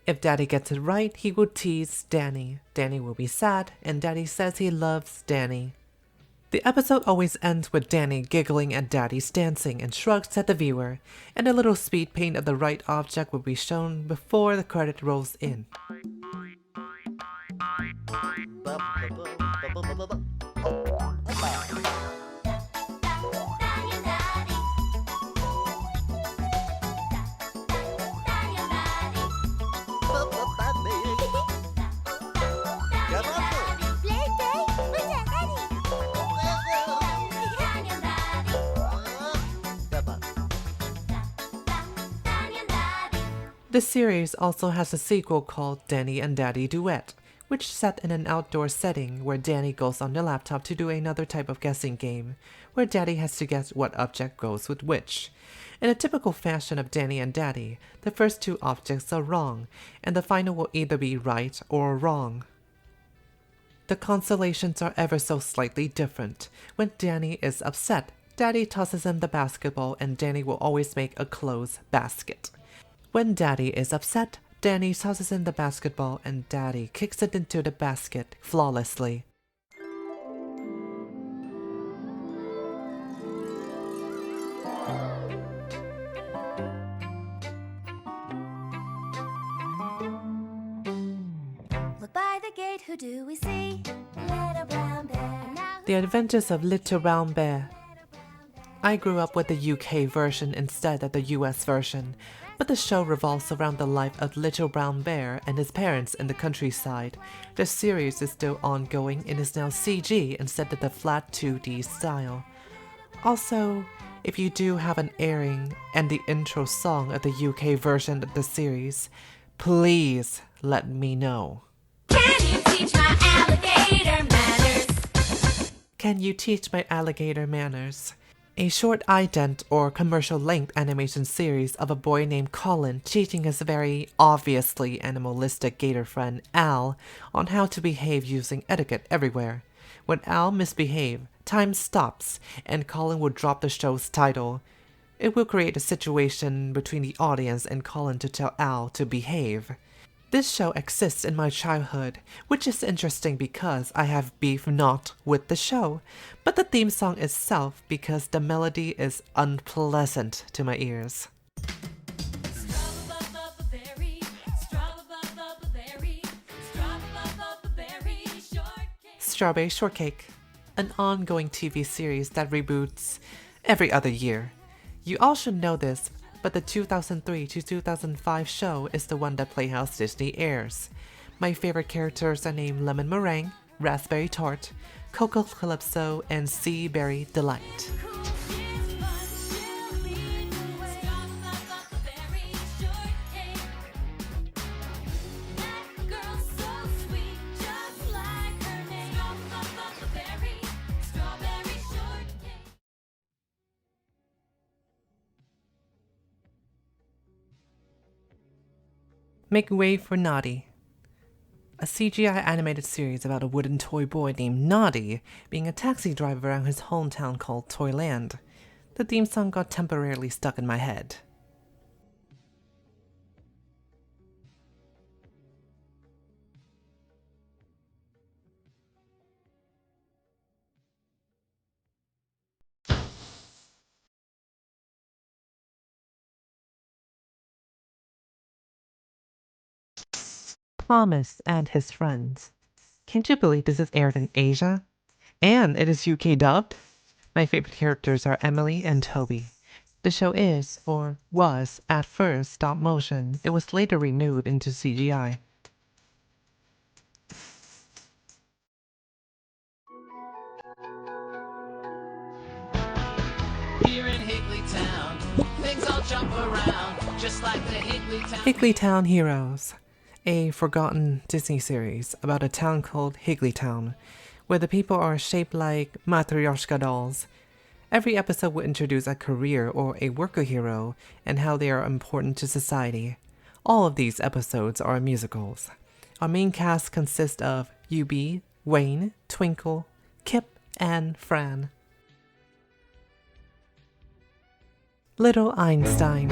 A: If Daddy gets it right, he will tease Danny. Danny will be sad, and Daddy says he loves Danny. The episode always ends with Danny giggling at Daddy's dancing and shrugs at the viewer, and a little speed paint of the right object will be shown before the credit rolls in. The series also has a sequel called Danny and Daddy Duet, which is set in an outdoor setting where Danny goes on the laptop to do another type of guessing game, where Daddy has to guess what object goes with which. In a typical fashion of Danny and Daddy, the first two objects are wrong, and the final will either be right or wrong. The constellations are ever so slightly different. When Danny is upset, Daddy tosses him the basketball and Danny will always make a close basket. When Daddy is upset, Danny tosses in the basketball and Daddy kicks it into the basket flawlessly.
F: Look by the gate, who do we see? Little brown bear.
A: The Adventures of Little Brown Bear. I grew up with the UK version instead of the US version, but the show revolves around the life of Little Brown Bear and his parents in the countryside. The series is still ongoing and is now CG instead of the flat 2D style. Also, if you do have an airing and the intro song of the UK version of the series, please let me know.
F: Can you teach my alligator manners?
A: Can you teach my alligator manners? A short ident or commercial-length animation series of a boy named Colin teaching his very obviously animalistic gator friend Al on how to behave using etiquette everywhere. When Al misbehaves, time stops and Colin will drop the show's title. It will create a situation between the audience and Colin to tell Al to behave. This show exists in my childhood, which is interesting because I have beef not with the show, but the theme song itself because the melody is unpleasant to my ears. Strawberry Shortcake, an ongoing TV series that reboots every other year. You all should know this, but the 2003 to 2005 show is the one that Playhouse Disney airs. My favorite characters are named Lemon Meringue, Raspberry Tart, Cocoa Calypso, and Sea Berry Delight. Make Way for Noddy, a CGI animated series about a wooden toy boy named Noddy being a taxi driver around his hometown called Toyland. The theme song got temporarily stuck in my head. Thomas and His Friends. Can't you believe this is aired in Asia? And it is UK dubbed? My favorite characters are Emily and Toby. The show is, or was, at first stop motion. It was later renewed into CGI.
M: Here in Higglytown, things all jump around, just like the Higglytown.
A: Higglytown Heroes, a forgotten Disney series about a town called Higglytown, where the people are shaped like Matryoshka dolls. Every episode will introduce a career or a worker hero and how they are important to society. All of these episodes are musicals. Our main cast consists of Yubi, Wayne, Twinkle, Kip, and Fran. Little Einstein.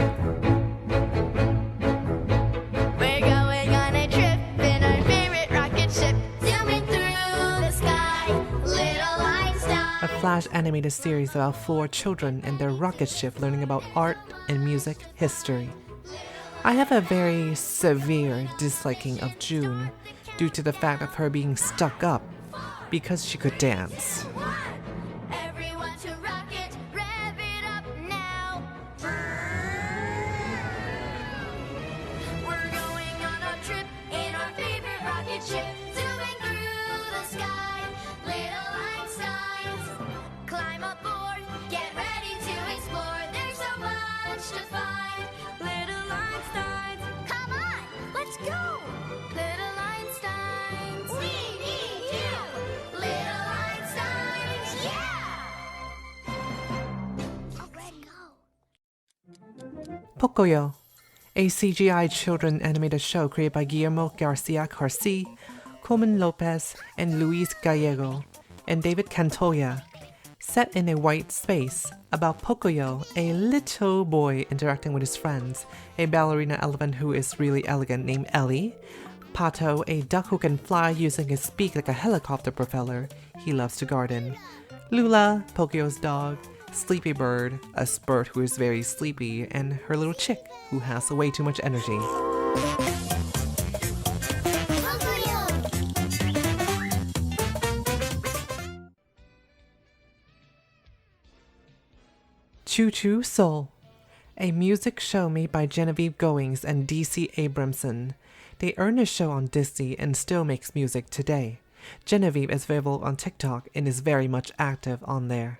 F: We're going on a trip in our favorite rocket ship, zooming through the sky. Little Einstein.
A: A Flash animated series about 4 children and their rocket ship learning about art and music history. I have a very severe disliking of June due to the fact of her being stuck up because she could dance.
F: Everyone to rocket, rev it up now. We're going on a trip in our favorite rocket ship, zooming through the sky. Little Einsteins, climb aboard, get ready to explore. There's so much to find. Little Einsteins, come on, let's go. Little Einsteins, we need you. Little Einsteins, yeah. Already go.
A: Pocoyo, a CGI children animated show created by Guillermo Garcia Carci, Coleman Lopez, and Luis Gallego, and David Cantoya. Set in a white space, about Pocoyo, a little boy interacting with his friends, a ballerina elephant who is really elegant named Ellie, Pato, a duck who can fly using his beak like a helicopter propeller, he loves to garden, Lula, Pocoyo's dog, Sleepy Bird, a spurt who is very sleepy, and her little chick, who has way too much energy. Choo Choo Soul, a music show made by Genevieve Goings and DC Abramson. They earned a show on Disney and still makes music today. Genevieve is available on TikTok and is very much active on there.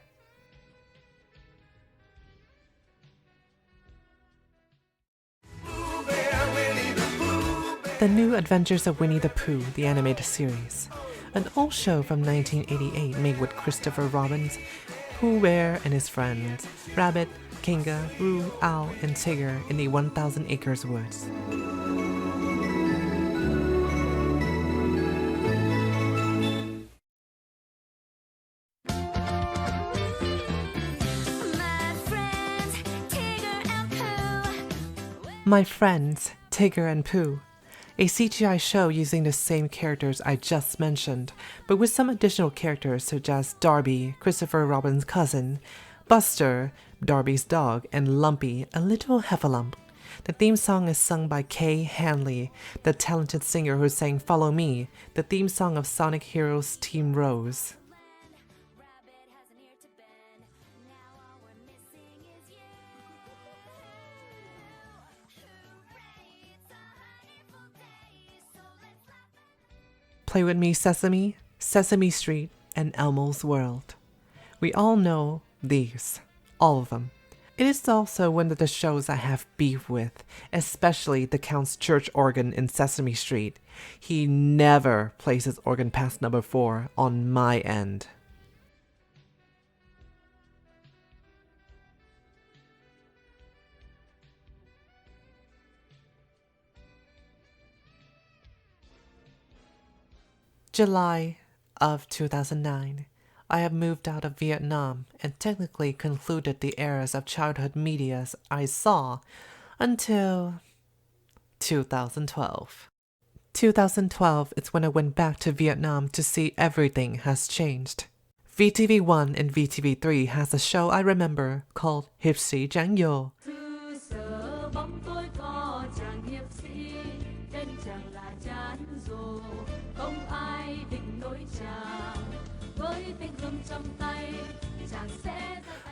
A: The New Adventures of Winnie the Pooh, the animated series. An old show from 1988 made with Christopher Robin's Pooh Bear and his friends, Rabbit, Kinga, Roo, Owl, and Tigger in the 1,000 Acres Woods. My Friends, Tigger and Pooh, a CGI show using the same characters I just mentioned, but with some additional characters such as Darby, Christopher Robin's cousin, Buster, Darby's dog, and Lumpy, a little heffalump. The theme song is sung by Kay Hanley, the talented singer who sang Follow Me, the theme song of Sonic Heroes Team Rose. Play With Me Sesame, Sesame Street, and Elmo's World. We all know these, all of them. It is also one of the shows I have beef with, especially the Count's church organ in Sesame Street. He never plays his organ past number 4 on my end. July of 2009. I have moved out of Vietnam and technically concluded the eras of childhood medias I saw until 2012. 2012 is when I went back to Vietnam to see everything has changed. VTV1 and VTV3 has a show I remember called Hiệp sĩ Junko.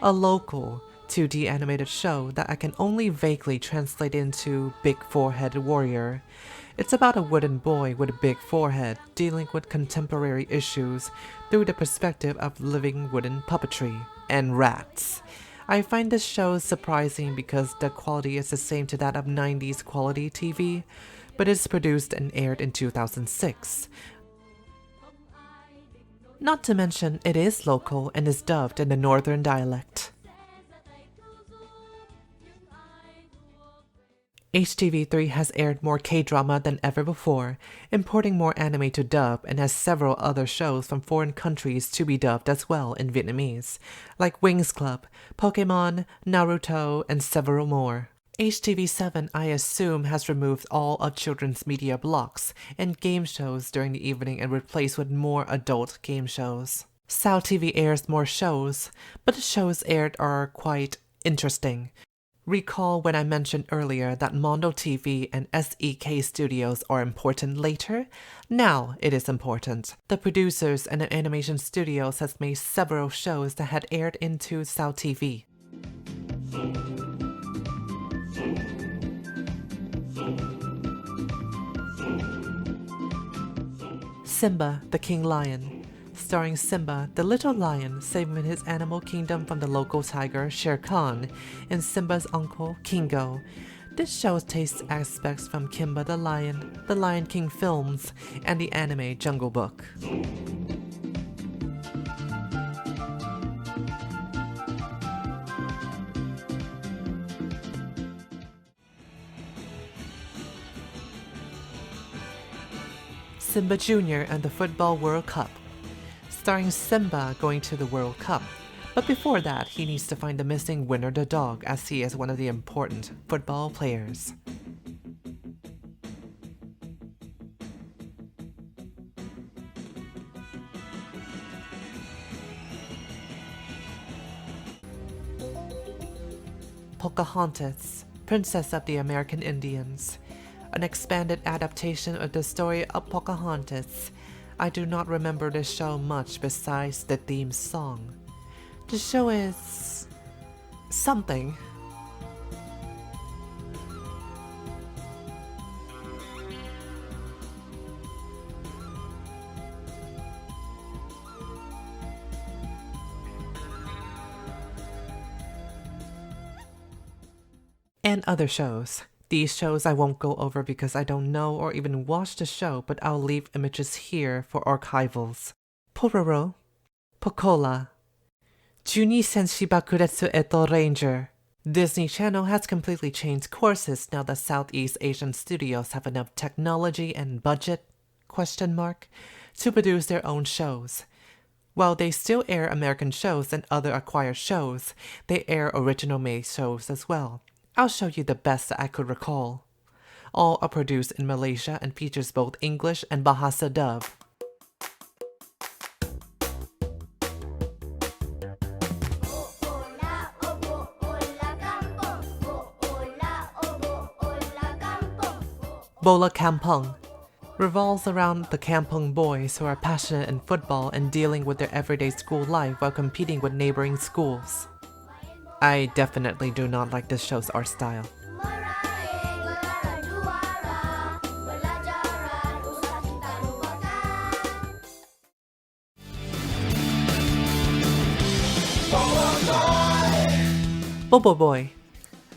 A: A local 2D animated show that I can only vaguely translate into Big Forehead Warrior. It's about a wooden boy with a big forehead dealing with contemporary issues through the perspective of living wooden puppetry and rats. I find this show surprising because the quality is the same to that of 90s quality TV, but it's produced and aired in 2006. Not to mention, it is local and is dubbed in the northern dialect. HTV3 has aired more K-drama than ever before, importing more anime to dub, and has several other shows from foreign countries to be dubbed as well in Vietnamese, like Wings Club, Pokemon, Naruto, and several more. HTV7, I assume, has removed all of children's media blocks and game shows during the evening and replaced with more adult game shows. SaoTV airs more shows, but the shows aired are quite interesting. Recall when I mentioned earlier that MondoTV and SEK Studios are important later? Now it is important. The producers and the animation studios has made several shows that had aired into SaoTV. Simba, the King Lion, starring Simba, the little lion saving his animal kingdom from the local tiger Shere Khan and Simba's uncle Kingo. This show takes aspects from Kimba the Lion King films, and the anime Jungle Book. Simba Jr. and the Football World Cup, starring Simba going to the World Cup. But before that, he needs to find the missing winner the dog, as he is one of the important football players. Pocahontas, Princess of the American Indians. An expanded adaptation of the story of Pocahontas. I do not remember this show much besides the theme song. The show is something. And other shows. These shows I won't go over because I don't know or even watch the show, but I'll leave images here for archivals. Pororo, Pocola, Juni Senshi Bakuretsu Eto Ranger. Disney Channel has completely changed courses now that Southeast Asian studios have enough technology and budget, to produce their own shows. While they still air American shows and other acquired shows, they air original made shows as well. I'll show you the best that I could recall. All are produced in Malaysia and features both English and Bahasa dub. Bola Kampung revolves around the Kampung boys who are passionate in football and dealing with their everyday school life while competing with neighboring schools. I definitely do not like this show's art style. Bobo Boy.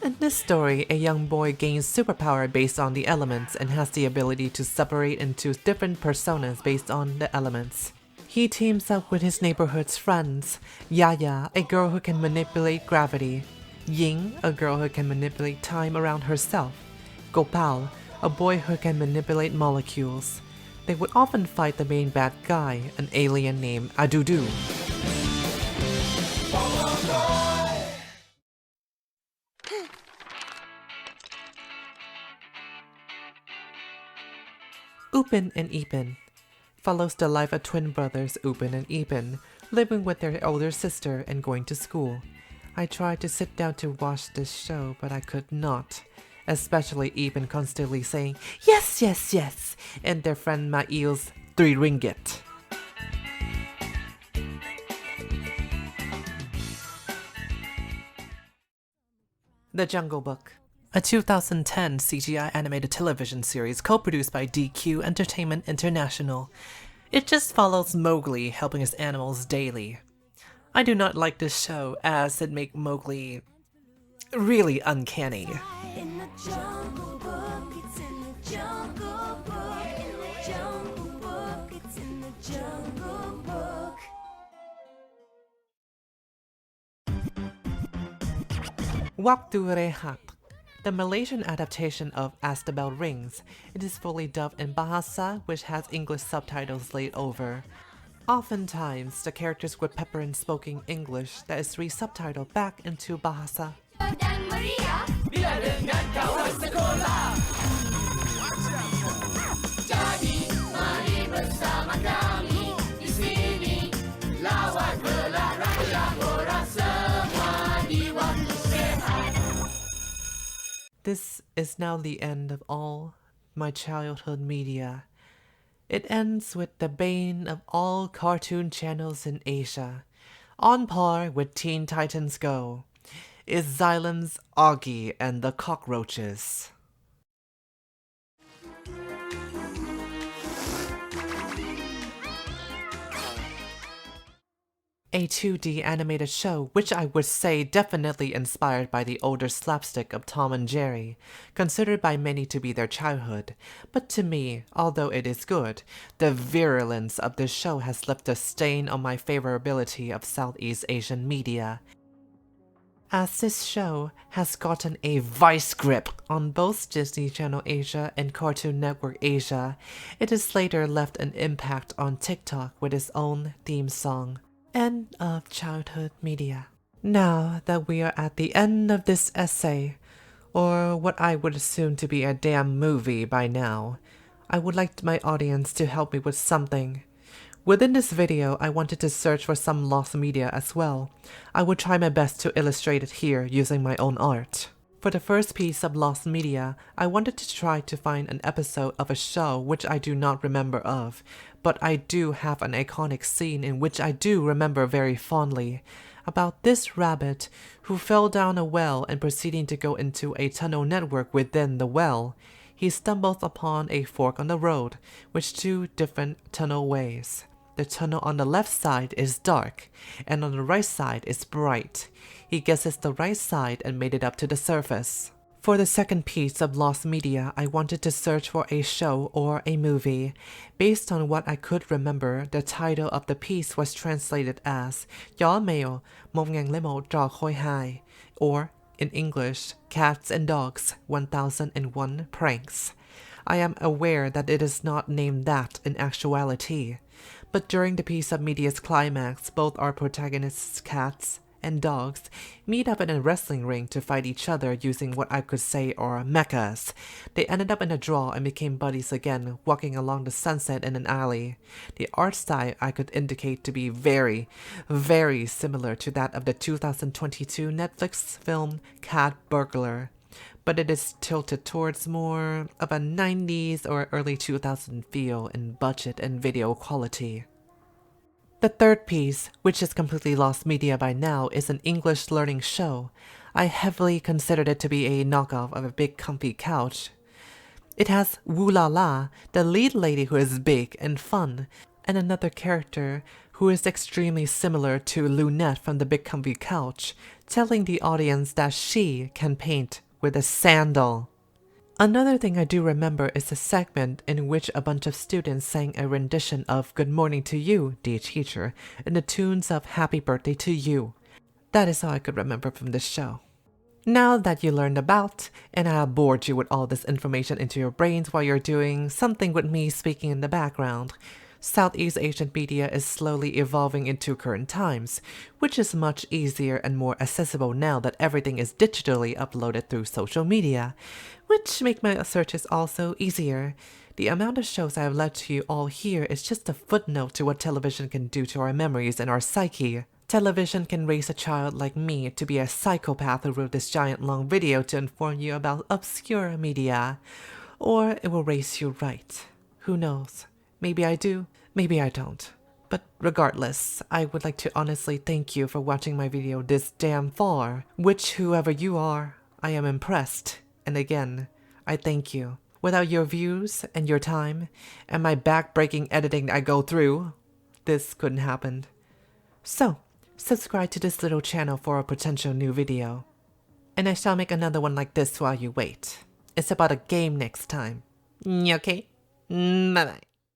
A: In this story, a young boy gains superpower based on the elements and has the ability to separate into different personas based on the elements. He teams up with his neighborhood's friends, Yaya, a girl who can manipulate gravity, Ying, a girl who can manipulate time around herself, Gopal, a boy who can manipulate molecules. They would often fight the main bad guy, an alien named Adudu. Upin and Ipin follows the life of twin brothers Upin and Ipin, living with their older sister and going to school. I tried to sit down to watch this show, but I could not, especially Ipin constantly saying, "Yes, yes, yes," and their friend Mail's 3 ringgit. The Jungle Book, a 2010 CGI animated television series co-produced by DQ Entertainment International. It just follows Mowgli helping his animals daily. I do not like this show as it makes Mowgli really uncanny.
F: In the Jungle Book, it's in the Jungle Book. In the Jungle Book, it's in the Jungle Book.
A: Waktu Rehat, the Malaysian adaptation of As the Bell Rings. It is fully dubbed in Bahasa, which has English subtitles laid over. Oftentimes, the characters would pepper in spoken English that is re-subtitled back into Bahasa.
F: Dan meriah bila dengan kawan sekolah. Jadi, mari bersama kami di sini lawan belah raja orang semua di waktu rehat.
A: This is now the end of all my childhood media. It ends with the bane of all cartoon channels in Asia, on par with Teen Titans Go, is Xylem's Augie and the Cockroaches. A 2D animated show which I would say definitely inspired by the older slapstick of Tom and Jerry, considered by many to be their childhood, but to me, although it is good, the virulence of this show has left a stain on my favorability of Southeast Asian media, as this show has gotten a vice grip on both Disney Channel Asia and Cartoon Network Asia. It has later left an impact on TikTok with its own theme song. End of childhood media. Now that we are at the end of this essay, or what I would assume to be a damn movie by now, I would like my audience to help me with something. Within this video, I wanted to search for some lost media as well. I would try my best to illustrate it here using my own art. For the first piece of lost media, I wanted to try to find an episode of a show which I do not remember of, but I do have an iconic scene in which I do remember very fondly, about this rabbit who fell down a well and proceeding to go into a tunnel network within the well. He stumbles upon a fork on the road, with 2 different tunnel ways. The tunnel on the left side is dark, and on the right side is bright. He guesses the right side and made it up to the surface. For the second piece of lost media, I wanted to search for a show or a movie. Based on what I could remember, the title of the piece was translated as "Chó mèo, 1001 trò khôi hài," or in English, Cats and Dogs, 1001 Pranks. I am aware that it is not named that in actuality, but during the piece of media's climax, both our protagonists' cats and dogs meet up in a wrestling ring to fight each other using what I could say are mechas. They ended up in a draw and became buddies again, walking along the sunset in an alley. The art style I could indicate to be very, very similar to that of the 2022 Netflix film Cat Burglar. but it is tilted towards more of a 90s or early 2000s feel in budget and video quality. The third piece, which has completely lost media by now, is an English learning show. I heavily considered it to be a knockoff of A Big Comfy Couch. It has Woo La La, the lead lady who is big and fun, and another character who is extremely similar to Lunette from The Big Comfy Couch, telling the audience that she can paint with a sandal. Another thing I do remember is a segment in which a bunch of students sang a rendition of Good Morning to You, Dear Teacher, in the tunes of Happy Birthday to You. That is all I could remember from this show. Now that you learned about, and I have bored you with all this information into your brains while you're doing something with me speaking in the background, Southeast Asian media is slowly evolving into current times, which is much easier and more accessible now that everything is digitally uploaded through social media, which make my searches also easier. The amount of shows I have led to you all here is just a footnote to what television can do to our memories and our psyche. Television can raise a child like me to be a psychopath who wrote this giant long video to inform you about obscure media. Or it will raise you right. Who knows? Maybe I do, maybe I don't. But regardless, I would like to honestly thank you for watching my video this damn far, which whoever you are, I am impressed. And again, I thank you. Without your views and your time, and my back-breaking editing I go through, this couldn't happen. So, subscribe to this little channel for a potential new video. And I shall make another one like this while you wait. It's about a game next time. Okay? Bye-bye.